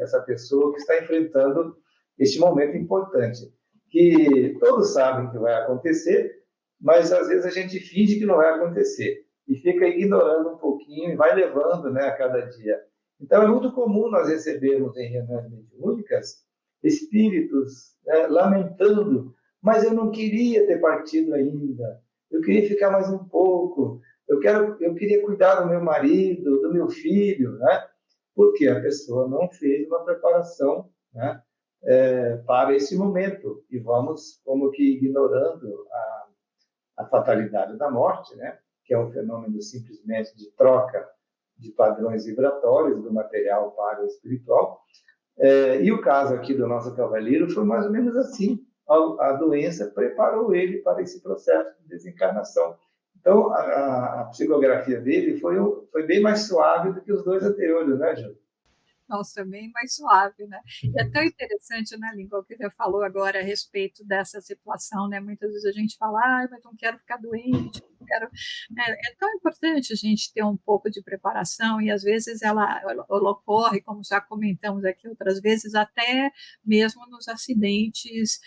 essa pessoa que está enfrentando este momento importante, que todos sabem que vai acontecer, mas às vezes a gente finge que não vai acontecer e fica ignorando um pouquinho e vai levando, né, a cada dia. Então é muito comum nós recebermos em reuniões mediúnicas espíritos, né, lamentando, mas eu não queria ter partido ainda, eu queria ficar mais um pouco, eu queria cuidar do meu marido, do meu filho, né? Porque a pessoa não fez uma preparação, né, para esse momento. E vamos como que ignorando a fatalidade da morte, né? Que é um fenômeno simplesmente de troca de padrões vibratórios do material para o espiritual. E o caso aqui do nosso cavaleiro foi mais ou menos assim. A doença preparou ele para esse processo de desencarnação. Então, a psicografia dele foi bem mais suave do que os dois anteriores, né, Júlio? Nossa, bem mais suave, né? E é tão interessante, né, Lincoln, o que você falou agora a respeito dessa situação, né? Muitas vezes a gente fala, mas não quero ficar doente, não quero... É tão importante a gente ter um pouco de preparação e às vezes ela ocorre, como já comentamos aqui outras vezes, até mesmo nos acidentes,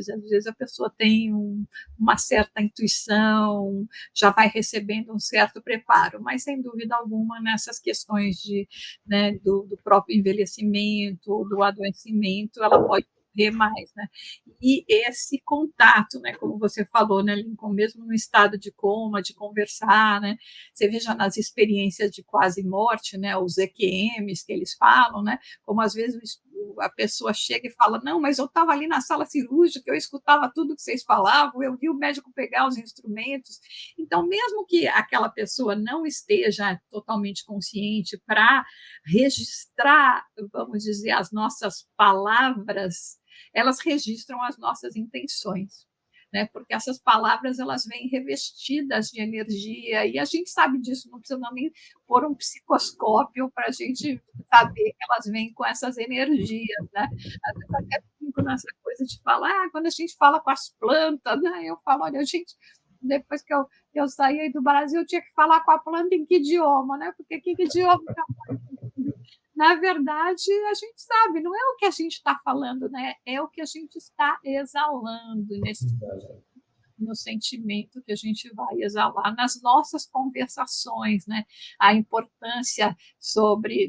às vezes a pessoa tem uma certa intuição, já vai recebendo um certo preparo, mas sem dúvida alguma nessas questões né, do próprio envelhecimento, do adoecimento, ela pode ver mais, né? E esse contato, né, como você falou, né, Lincoln, mesmo no estado de coma, de conversar, né, você veja nas experiências de quase morte, né, os EQMs que eles falam, né, como às vezes a pessoa chega e fala, não, mas eu estava ali na sala cirúrgica, eu escutava tudo que vocês falavam, eu vi o médico pegar os instrumentos. Então, mesmo que aquela pessoa não esteja totalmente consciente para registrar, vamos dizer, as nossas palavras, elas registram as nossas intenções. Né? Porque essas palavras elas vêm revestidas de energia e a gente sabe disso, não precisa nem pôr um psicoscópio para a gente saber que elas vêm com essas energias, né? Às vezes até fico nessa coisa de falar, quando a gente fala com as plantas, né? Eu falo, olha, gente, depois que eu saí do Brasil, eu tinha que falar com a planta em que idioma, né? Porque que idioma na verdade, a gente sabe, não é o que a gente está falando, né? É o que a gente está exalando no sentimento que a gente vai exalar nas nossas conversações, né? A importância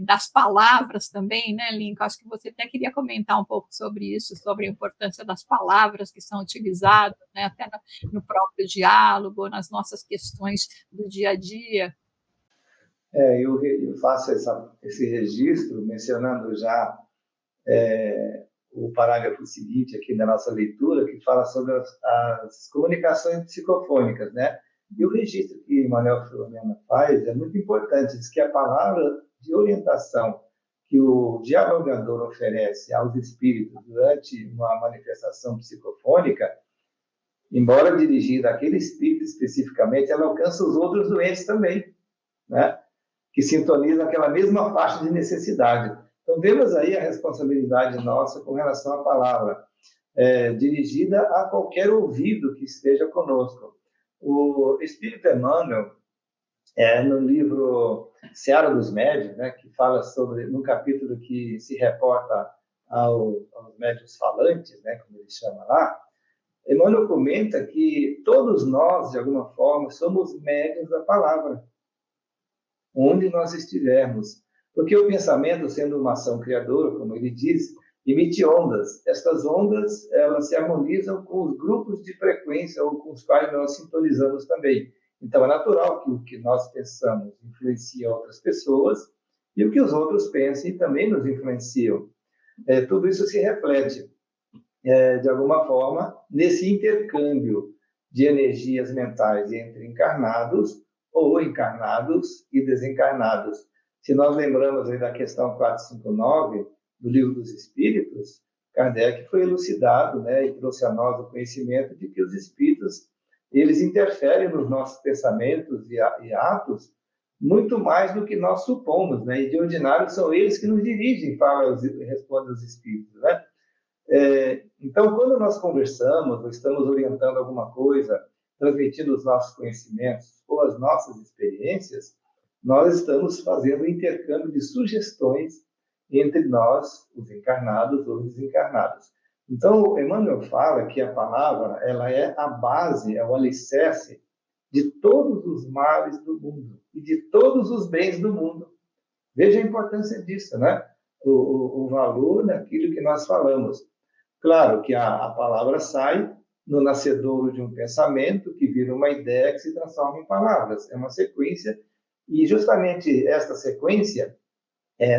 das palavras também, né, Lincoln? Acho que você até queria comentar um pouco sobre isso, sobre a importância das palavras que são utilizadas, né? Até no próprio diálogo, nas nossas questões do dia a dia. Eu faço esse registro mencionando já o parágrafo seguinte aqui da nossa leitura, que fala sobre as comunicações psicofônicas, né? E o registro que Manuel Filomena faz é muito importante, diz que a palavra de orientação que o dialogador oferece aos espíritos durante uma manifestação psicofônica, embora dirigida àquele espírito especificamente, ela alcança os outros doentes também, né? Que sintonizam aquela mesma faixa de necessidade. Então, vemos aí a responsabilidade nossa com relação à palavra, dirigida a qualquer ouvido que esteja conosco. O Espírito Emmanuel, no livro Seara dos Médiuns, né, que fala sobre, no capítulo que se reporta aos médiuns falantes, né, como ele chama lá, Emmanuel comenta que todos nós, de alguma forma, somos médiuns da palavra, onde nós estivermos. Porque o pensamento, sendo uma ação criadora, como ele diz, emite ondas. Estas ondas, elas se harmonizam com os grupos de frequência ou com os quais nós sintonizamos também. Então, é natural que o que nós pensamos influencie outras pessoas e o que os outros pensem também nos influenciam. Tudo isso se reflete, de alguma forma, nesse intercâmbio de energias mentais entre encarnados ou encarnados e desencarnados. Se nós lembramos aí da questão 459 do Livro dos Espíritos, Kardec foi elucidado, né, e trouxe a nós o conhecimento de que os espíritos eles interferem nos nossos pensamentos e atos muito mais do que nós supomos, né? E de ordinário são eles que nos dirigem, fala, responde os espíritos, né? Então, quando nós conversamos, ou estamos orientando alguma coisa, transmitindo os nossos conhecimentos ou as nossas experiências, nós estamos fazendo um intercâmbio de sugestões entre nós, os encarnados ou os desencarnados. Então, Emmanuel fala que a palavra ela é a base, é o alicerce de todos os males do mundo e de todos os bens do mundo. Veja a importância disso, né? O valor daquilo que nós falamos. Claro que a palavra sai no nascedouro de um pensamento que vira uma ideia que se transforma em palavras. É uma sequência e justamente esta sequência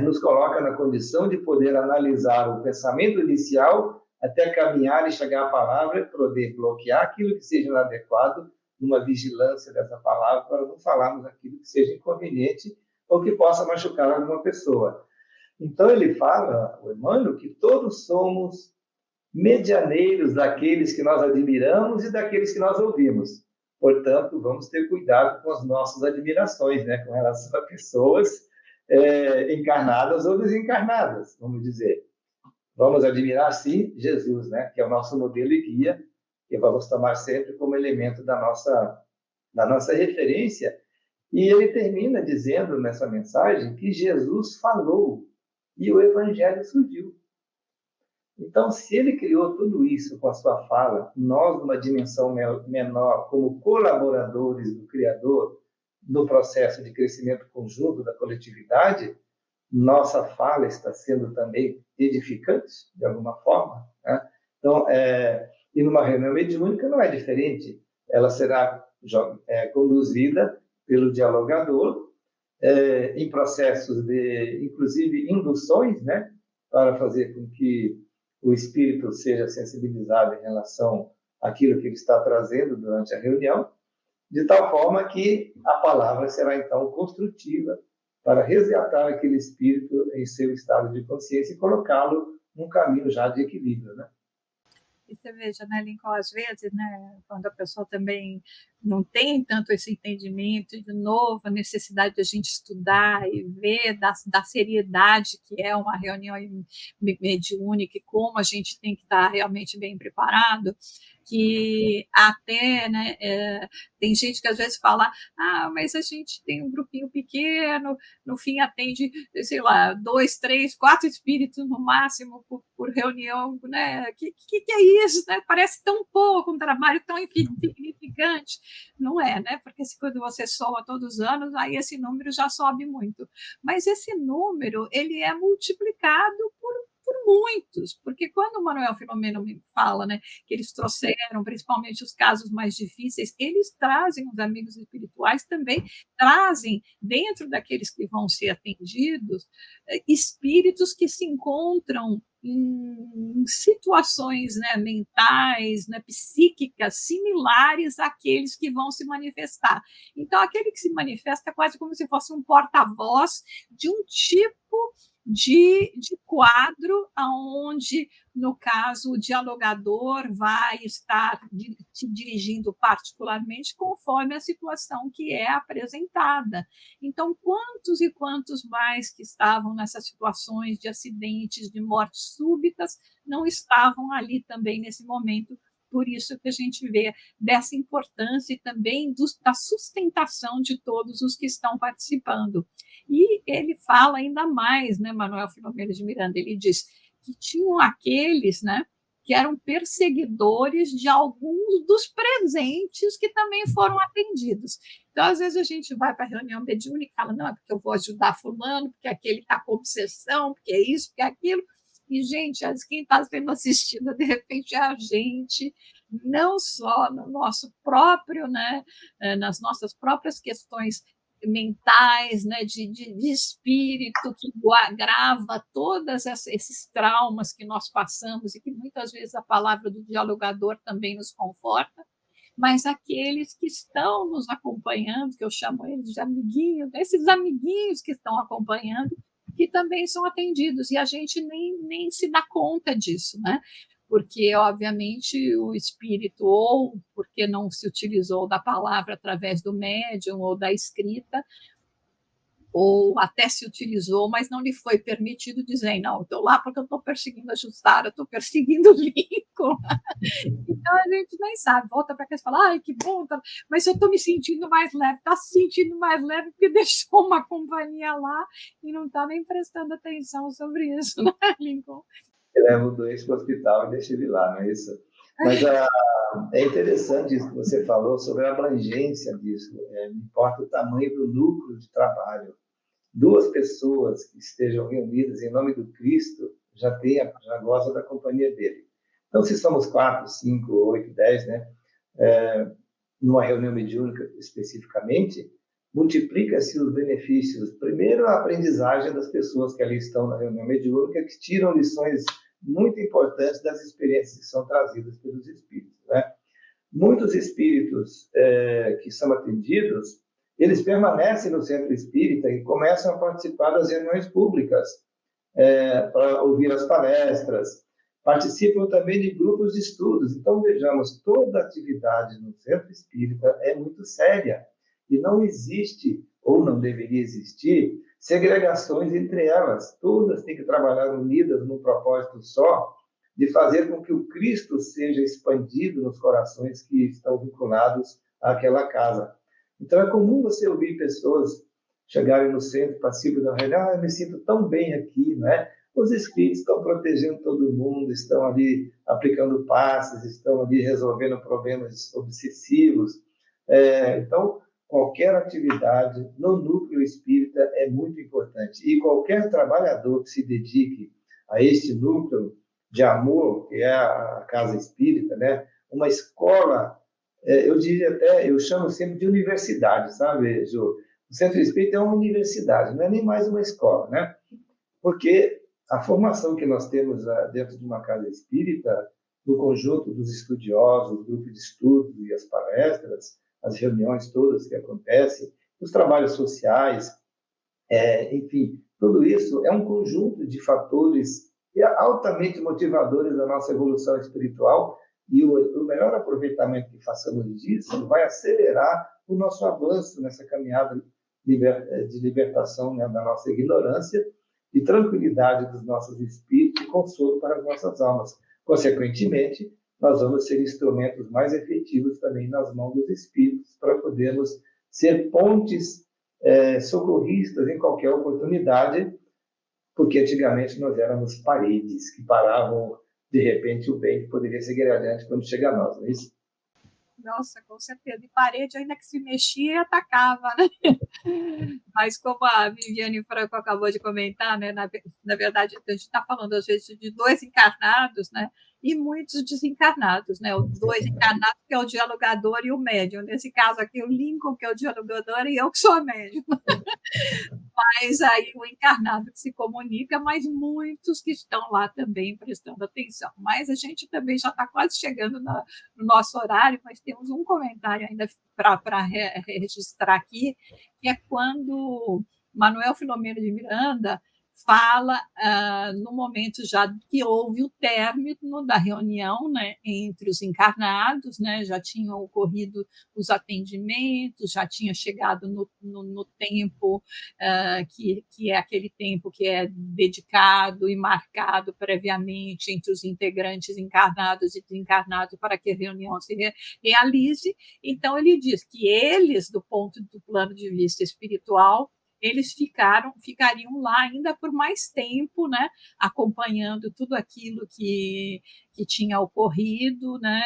nos coloca na condição de poder analisar o pensamento inicial até caminhar e chegar à palavra e poder bloquear aquilo que seja inadequado numa vigilância dessa palavra para não falarmos aquilo que seja inconveniente ou que possa machucar alguma pessoa. Então ele fala, o Emmanuel, que todos somos medianeiros daqueles que nós admiramos e daqueles que nós ouvimos. Portanto, vamos ter cuidado com as nossas admirações, né, com relação a pessoas encarnadas ou desencarnadas, vamos dizer. Vamos admirar, sim, Jesus, né, que é o nosso modelo e guia, e vamos tomar sempre como elemento da nossa referência. E ele termina dizendo nessa mensagem que Jesus falou e o Evangelho surgiu. Então, se ele criou tudo isso com a sua fala, nós, numa dimensão menor, como colaboradores do Criador, no processo de crescimento conjunto da coletividade, nossa fala está sendo também edificante, de alguma forma, né? Então, e numa reunião mediúnica não é diferente. Ela será conduzida pelo dialogador, em processos de, inclusive, induções, né, para fazer com que o espírito seja sensibilizado em relação àquilo que ele está trazendo durante a reunião, de tal forma que a palavra será, então, construtiva para resgatar aquele espírito em seu estado de consciência e colocá-lo num caminho já de equilíbrio, né? E você veja, né, Lincoln, às vezes, né, quando a pessoa também não tem tanto esse entendimento, de novo, a necessidade de a gente estudar e ver da seriedade que é uma reunião mediúnica e como a gente tem que estar realmente bem preparado, que até, né, tem gente que às vezes fala, mas a gente tem um grupinho pequeno, no fim atende, sei lá, 2, 3, 4 espíritos no máximo por reunião, né? Que é isso, né? Parece tão pouco, um trabalho tão insignificante. Não é, né? Porque quando você soma todos os anos, aí esse número já sobe muito. Mas esse número, ele é multiplicado por muitos, porque quando o Manuel Filomeno me fala, né, que eles trouxeram, principalmente os casos mais difíceis, eles trazem, os amigos espirituais também trazem, dentro daqueles que vão ser atendidos, espíritos que se encontram em situações, né, mentais, né, psíquicas similares àqueles que vão se manifestar. Então, aquele que se manifesta é quase como se fosse um porta-voz de um tipo de quadro onde, no caso, o dialogador vai estar se dirigindo particularmente conforme a situação que é apresentada. Então, quantos e quantos mais que estavam nessas situações de acidentes, de mortes súbitas, não estavam ali também nesse momento. Por isso que a gente vê dessa importância e também da sustentação de todos os que estão participando. E ele fala ainda mais, né, Manuel Filomeno de Miranda, ele diz que tinham aqueles, né, que eram perseguidores de alguns dos presentes que também foram atendidos. Então, às vezes, a gente vai para a reunião mediúnica e fala, não, é porque eu vou ajudar fulano, porque aquele está com obsessão, porque é isso, porque é aquilo. E, gente, quem está sendo assistido, de repente, é a gente, não só no nosso próprio, né, nas nossas próprias questões mentais, né, de espírito, que agrava todos esses traumas que nós passamos e que muitas vezes a palavra do dialogador também nos conforta, mas aqueles que estão nos acompanhando, que eu chamo eles de amiguinhos, esses amiguinhos que estão acompanhando, que também são atendidos, e a gente nem se dá conta disso, né? Porque, obviamente, o espírito, ou porque não se utilizou da palavra através do médium ou da escrita, ou até se utilizou, mas não lhe foi permitido dizer, não, estou lá porque eu estou perseguindo a Jussara, estou perseguindo o Lincoln. Então a gente nem sabe, volta para casa e fala, ai, que bom, tá... mas eu estou me sentindo mais leve, está se sentindo mais leve porque deixou uma companhia lá e não está nem prestando atenção sobre isso, né, Lincoln? Eu levo dois para o hospital e deixo ele lá, não é isso? Mas é interessante isso que você falou sobre a abrangência disso. Não importa o tamanho do núcleo de trabalho. Duas pessoas que estejam reunidas em nome do Cristo já gozam da companhia dele. Então, se somos 4, 5, 8, 10, né? Numa reunião mediúnica especificamente, multiplica-se os benefícios. Primeiro, a aprendizagem das pessoas que ali estão na reunião mediúnica, que tiram lições muito importantes das experiências que são trazidas pelos espíritos, né? Muitos espíritos que são atendidos, eles permanecem no centro espírita e começam a participar das reuniões públicas, para ouvir as palestras, participam também de grupos de estudos. Então, vejamos, toda atividade no centro espírita é muito séria e não existe, ou não deveria existir, segregações entre elas. Todas têm que trabalhar unidas num propósito só, de fazer com que o Cristo seja expandido nos corações que estão vinculados àquela casa. Então, é comum você ouvir pessoas chegarem no centro, participam da reunião, eu me sinto tão bem aqui, né? Os espíritos estão protegendo todo mundo, estão ali aplicando passes, estão ali resolvendo problemas obsessivos. Então, qualquer atividade no núcleo espírita é muito importante. E qualquer trabalhador que se dedique a este núcleo de amor, que é a casa espírita, né? Uma escola, eu diria até, eu chamo sempre de universidade, sabe, Ju? O centro espírita é uma universidade, não é nem mais uma escola, né? Porque a formação que nós temos dentro de uma casa espírita, no conjunto dos estudiosos, o grupo de estudo e as palestras, as reuniões todas que acontecem, os trabalhos sociais, enfim, tudo isso é um conjunto de fatores altamente motivadores da nossa evolução espiritual, e o melhor aproveitamento que façamos disso vai acelerar o nosso avanço nessa caminhada de libertação, né, da nossa ignorância, de tranquilidade dos nossos espíritos e consolo para as nossas almas. Consequentemente, nós vamos ser instrumentos mais efetivos também nas mãos dos espíritos para podermos ser pontes socorristas em qualquer oportunidade, porque antigamente nós éramos paredes que paravam, de repente, o bem que poderia seguir adiante quando chega a nós, não é isso? Nossa, com certeza. E parede ainda que se mexia e atacava, né? Mas como a Viviane Franco acabou de comentar, né, na verdade, a gente está falando, às vezes, de dois encarnados, né, e muitos desencarnados, né? Os dois encarnados, que é o dialogador e o médium. Nesse caso aqui, o Lincoln, que é o dialogador, e eu que sou a médium. Mas aí o encarnado que se comunica, mas muitos que estão lá também prestando atenção. Mas a gente também já está quase chegando no nosso horário, mas temos um comentário ainda para registrar aqui, que é quando Manuel Filomeno de Miranda fala no momento já que houve o término da reunião, né, entre os encarnados, né, já tinham ocorrido os atendimentos, já tinha chegado no tempo que é aquele tempo que é dedicado e marcado previamente entre os integrantes encarnados e desencarnados para que a reunião se realize. Então, ele diz que eles, do plano de vista espiritual, eles ficariam lá ainda por mais tempo, né, acompanhando tudo aquilo que tinha ocorrido, né,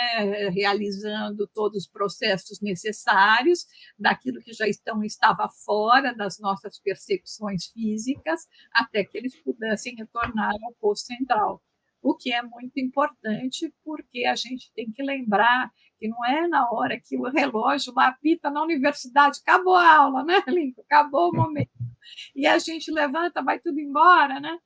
realizando todos os processos necessários daquilo que já estava fora das nossas percepções físicas, até que eles pudessem retornar ao posto central. O que é muito importante, porque a gente tem que lembrar que não é na hora que o relógio lá apita na universidade, acabou a aula, né, Lincoln? Acabou o momento. E a gente levanta, vai tudo embora, né?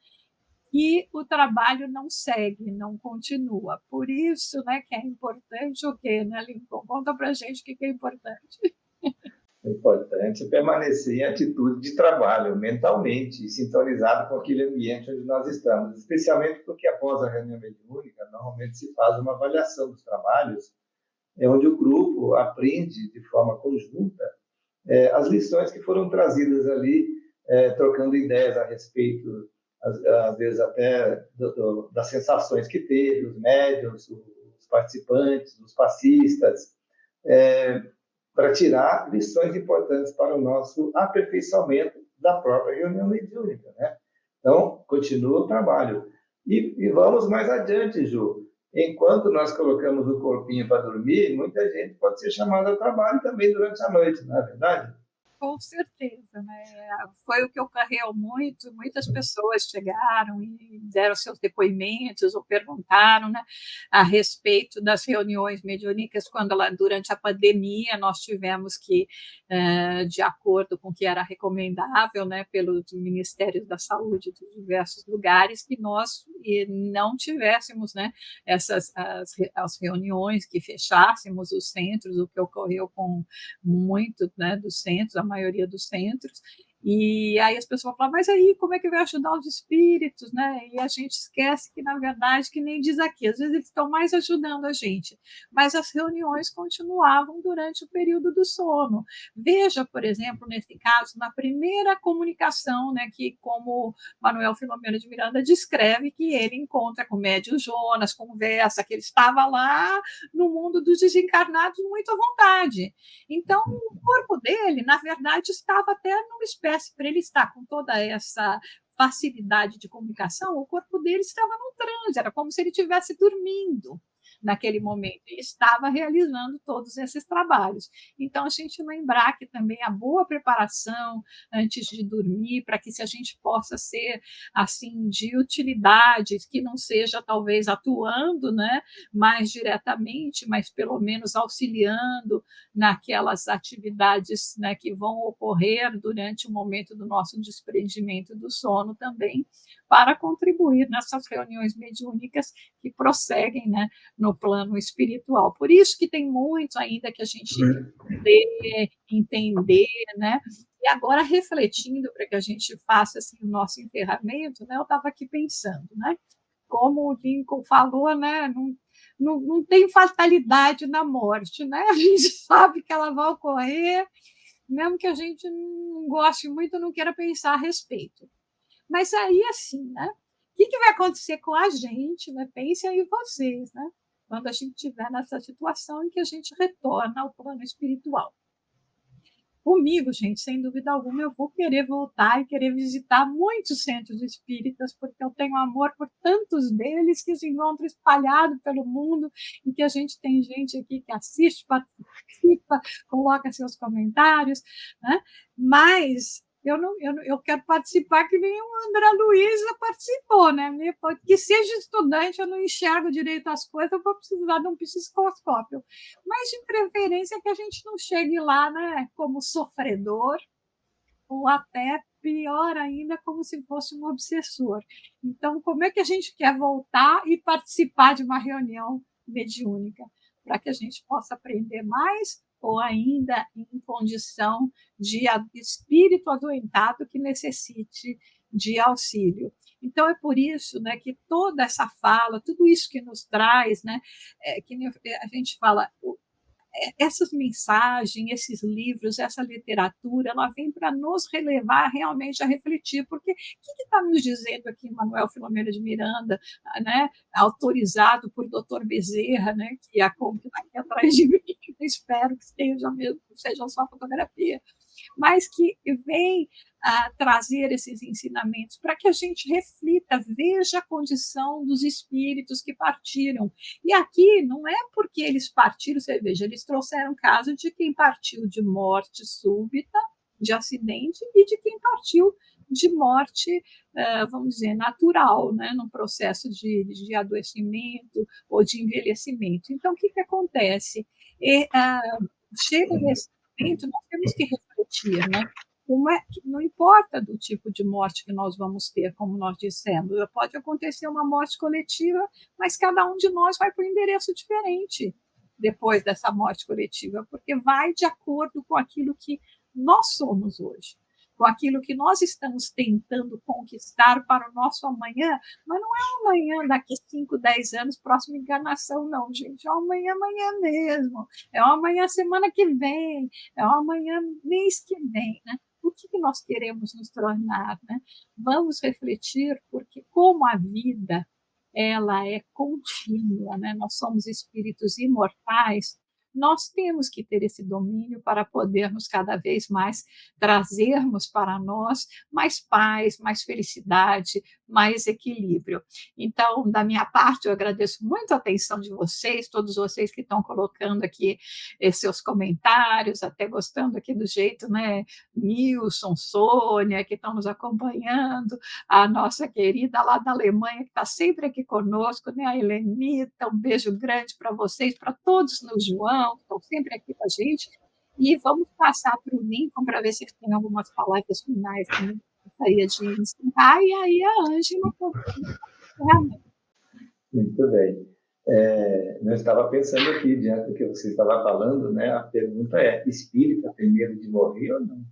E o trabalho não segue, não continua. Por isso, né, que é importante o quê, né, Lincoln? Conta para a gente o que é importante. O importante é permanecer em atitude de trabalho, mentalmente, sintonizado com aquele ambiente onde nós estamos, especialmente porque após a reunião mediúnica, normalmente se faz uma avaliação dos trabalhos, onde o grupo aprende de forma conjunta as lições que foram trazidas ali, trocando ideias a respeito, às vezes até das sensações que teve, os médiuns, os participantes, os passistas, para tirar lições importantes para o nosso aperfeiçoamento da própria reunião mediúnica, né? Então, continua o trabalho. E vamos mais adiante, Ju. Enquanto nós colocamos o corpinho para dormir, muita gente pode ser chamada ao trabalho também durante a noite, não é verdade? Com certeza, né? Foi o que ocorreu muito, muitas pessoas chegaram e deram seus depoimentos ou perguntaram, né, a respeito das reuniões mediúnicas, quando durante a pandemia nós tivemos que, de acordo com o que era recomendável, né, pelos Ministérios da Saúde dos diversos lugares, que nós não tivéssemos, né, as reuniões, que fechássemos os centros, o que ocorreu com muito, né, dos centros, a maioria dos centros, e aí as pessoas falam, mas aí como é que vai ajudar os espíritos, né? E a gente esquece que, na verdade, que nem diz aqui, às vezes eles estão mais ajudando a gente, mas as reuniões continuavam durante o período do sono. Veja, por exemplo, nesse caso, na primeira comunicação, né, que como Manuel Filomeno de Miranda descreve, que ele encontra com o médium Jonas, conversa, que ele estava lá no mundo dos desencarnados muito à vontade. Então, o corpo dele, na verdade, estava até numa espécie, para ele estar com toda essa facilidade de comunicação, o corpo dele estava num transe, era como se ele estivesse dormindo naquele momento, e estava realizando todos esses trabalhos. Então, a gente lembrar que também a boa preparação antes de dormir, para que se a gente possa ser assim de utilidade, que não seja talvez atuando, né, mais diretamente, mas pelo menos auxiliando naquelas atividades, né, que vão ocorrer durante o momento do nosso desprendimento do sono também, para contribuir nessas reuniões mediúnicas que prosseguem, né, no plano espiritual. Por isso que tem muito ainda que a gente ler, entender, né? E agora, refletindo para que a gente faça assim, o nosso encerramento, né, eu estava aqui pensando, né, como o Lincoln falou, né, não tem fatalidade na morte, né? A gente sabe que ela vai ocorrer, mesmo que a gente não goste muito, não queira pensar a respeito. Mas aí, assim, né? O que vai acontecer com a gente, né? Pense aí vocês, né? Quando a gente estiver nessa situação em que a gente retorna ao plano espiritual. Comigo, gente, sem dúvida alguma, eu vou querer voltar e querer visitar muitos centros espíritas, porque eu tenho amor por tantos deles que se encontram espalhados pelo mundo e que a gente tem gente aqui que assiste, participa, coloca seus comentários, né? Mas eu quero participar que nem o André Luiza participou, né? Que seja estudante, eu não enxergo direito as coisas, eu vou precisar de um psicoscópio. Mas, de preferência, que a gente não chegue lá, né, como sofredor, ou até pior ainda, como se fosse um obsessor. Então, como é que a gente quer voltar e participar de uma reunião mediúnica? Para que a gente possa aprender mais, ou ainda em condição de espírito adoentado que necessite de auxílio. Então, é por isso, né, que toda essa fala, tudo isso que nos traz, né, que a gente fala, essas mensagens, esses livros, essa literatura, ela vem para nos relevar realmente a refletir, porque o que está nos dizendo aqui Manuel Filomeno de Miranda, né, autorizado por Dr. Bezerra, né, que é a conta aqui atrás de mim, espero que seja só fotografia, mas que vem a trazer esses ensinamentos para que a gente reflita, veja a condição dos espíritos que partiram. E aqui não é porque eles partiram, você veja, eles trouxeram caso de quem partiu de morte súbita, de acidente, e de quem partiu de morte, vamos dizer, natural, né, num processo de adoecimento ou de envelhecimento. Então, o que acontece? Chega nesse momento, nós temos que refletir, né? Não importa do tipo de morte que nós vamos ter, como nós dissemos, pode acontecer uma morte coletiva, mas cada um de nós vai para um endereço diferente depois dessa morte coletiva, porque vai de acordo com aquilo que nós somos hoje, com aquilo que nós estamos tentando conquistar para o nosso amanhã, mas não é um amanhã daqui 5, 10 anos, próxima encarnação, não, gente, é um amanhã, amanhã mesmo, é um amanhã semana que vem, é um amanhã mês que vem, né? O que nós queremos nos tornar, né? Vamos refletir, porque como a vida ela é contínua, né? Nós somos espíritos imortais, nós temos que ter esse domínio para podermos cada vez mais trazermos para nós mais paz, mais felicidade, mais equilíbrio. Então, da minha parte, eu agradeço muito a atenção de vocês, todos vocês que estão colocando aqui seus comentários, até gostando aqui do jeito, né? Nilson, Sônia, que estão nos acompanhando, a nossa querida lá da Alemanha, que está sempre aqui conosco, né? A Helenita, um beijo grande para vocês, para todos no João, que estão sempre aqui com a gente. E vamos passar para o Lincoln para ver se ele tem algumas palavras finais que eu gostaria de encerrar, e aí a Ângela pode encerrar. Muito bem. Eu estava pensando aqui, diante do que você estava falando, né? A pergunta é: espírita tem medo de morrer ou não?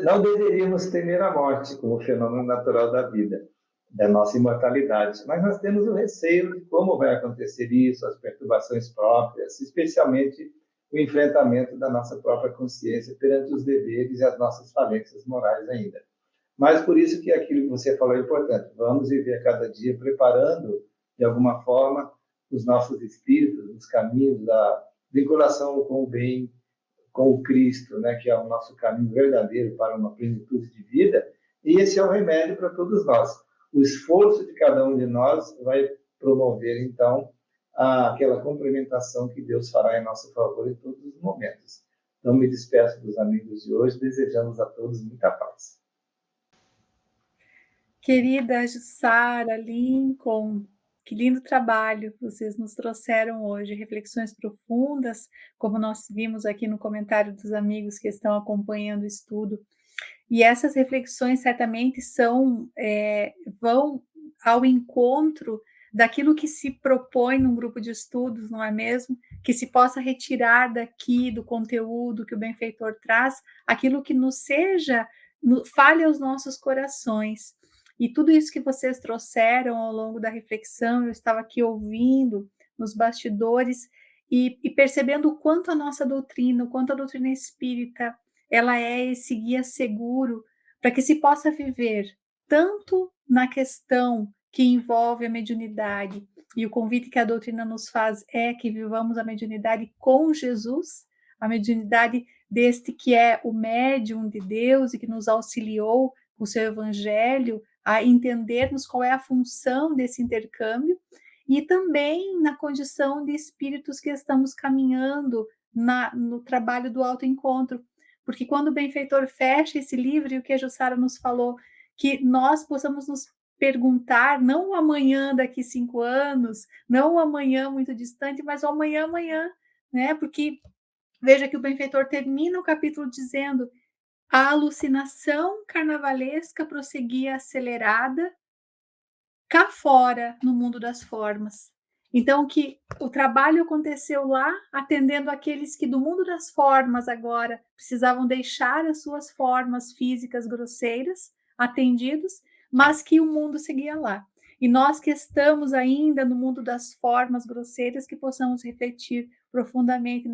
Não deveríamos temer a morte como fenômeno natural da vida, da nossa imortalidade, mas nós temos o receio de como vai acontecer isso, as perturbações próprias, especialmente o enfrentamento da nossa própria consciência perante os deveres e as nossas falências morais ainda. Mas por isso que aquilo que você falou é importante. Vamos viver cada dia preparando, de alguma forma, os nossos espíritos, os caminhos da vinculação com o bem, com o Cristo, né, que é o nosso caminho verdadeiro para uma plenitude de vida, e esse é o remédio para todos nós. O esforço de cada um de nós vai promover, então, aquela complementação que Deus fará em nosso favor em todos os momentos. Então, me despeço dos amigos de hoje, desejamos a todos muita paz. Querida Jussara, Lincoln, que lindo trabalho vocês nos trouxeram hoje, reflexões profundas, como nós vimos aqui no comentário dos amigos que estão acompanhando o estudo. E essas reflexões certamente vão ao encontro daquilo que se propõe num grupo de estudos, não é mesmo? Que se possa retirar daqui do conteúdo que o benfeitor traz, aquilo que fale aos nossos corações. E tudo isso que vocês trouxeram ao longo da reflexão, eu estava aqui ouvindo nos bastidores e percebendo o quanto a nossa doutrina, o quanto a doutrina espírita, ela é esse guia seguro para que se possa viver tanto na questão que envolve a mediunidade, e o convite que a doutrina nos faz é que vivamos a mediunidade com Jesus, a mediunidade deste que é o médium de Deus e que nos auxiliou com o seu evangelho a entendermos qual é a função desse intercâmbio, e também na condição de espíritos que estamos caminhando no trabalho do autoencontro, porque quando o benfeitor fecha esse livro, e o que a Jussara nos falou, que nós possamos nos perguntar, não o amanhã daqui 5 anos, não o amanhã muito distante, mas o amanhã, né? Porque veja que o benfeitor termina o capítulo dizendo: a alucinação carnavalesca prosseguia acelerada cá fora, no mundo das formas. Então, que o trabalho aconteceu lá, atendendo aqueles que do mundo das formas agora precisavam deixar as suas formas físicas grosseiras, atendidos, mas que o mundo seguia lá. E nós que estamos ainda no mundo das formas grosseiras, que possamos refletir profundamente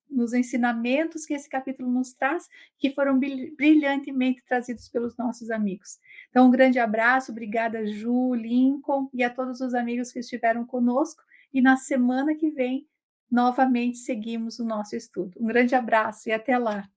nos ensinamentos que esse capítulo nos traz, que foram brilhantemente trazidos pelos nossos amigos. Então, um grande abraço, obrigada, Ju, Lincoln, e a todos os amigos que estiveram conosco. E na semana que vem, novamente, seguimos o nosso estudo. Um grande abraço e até lá.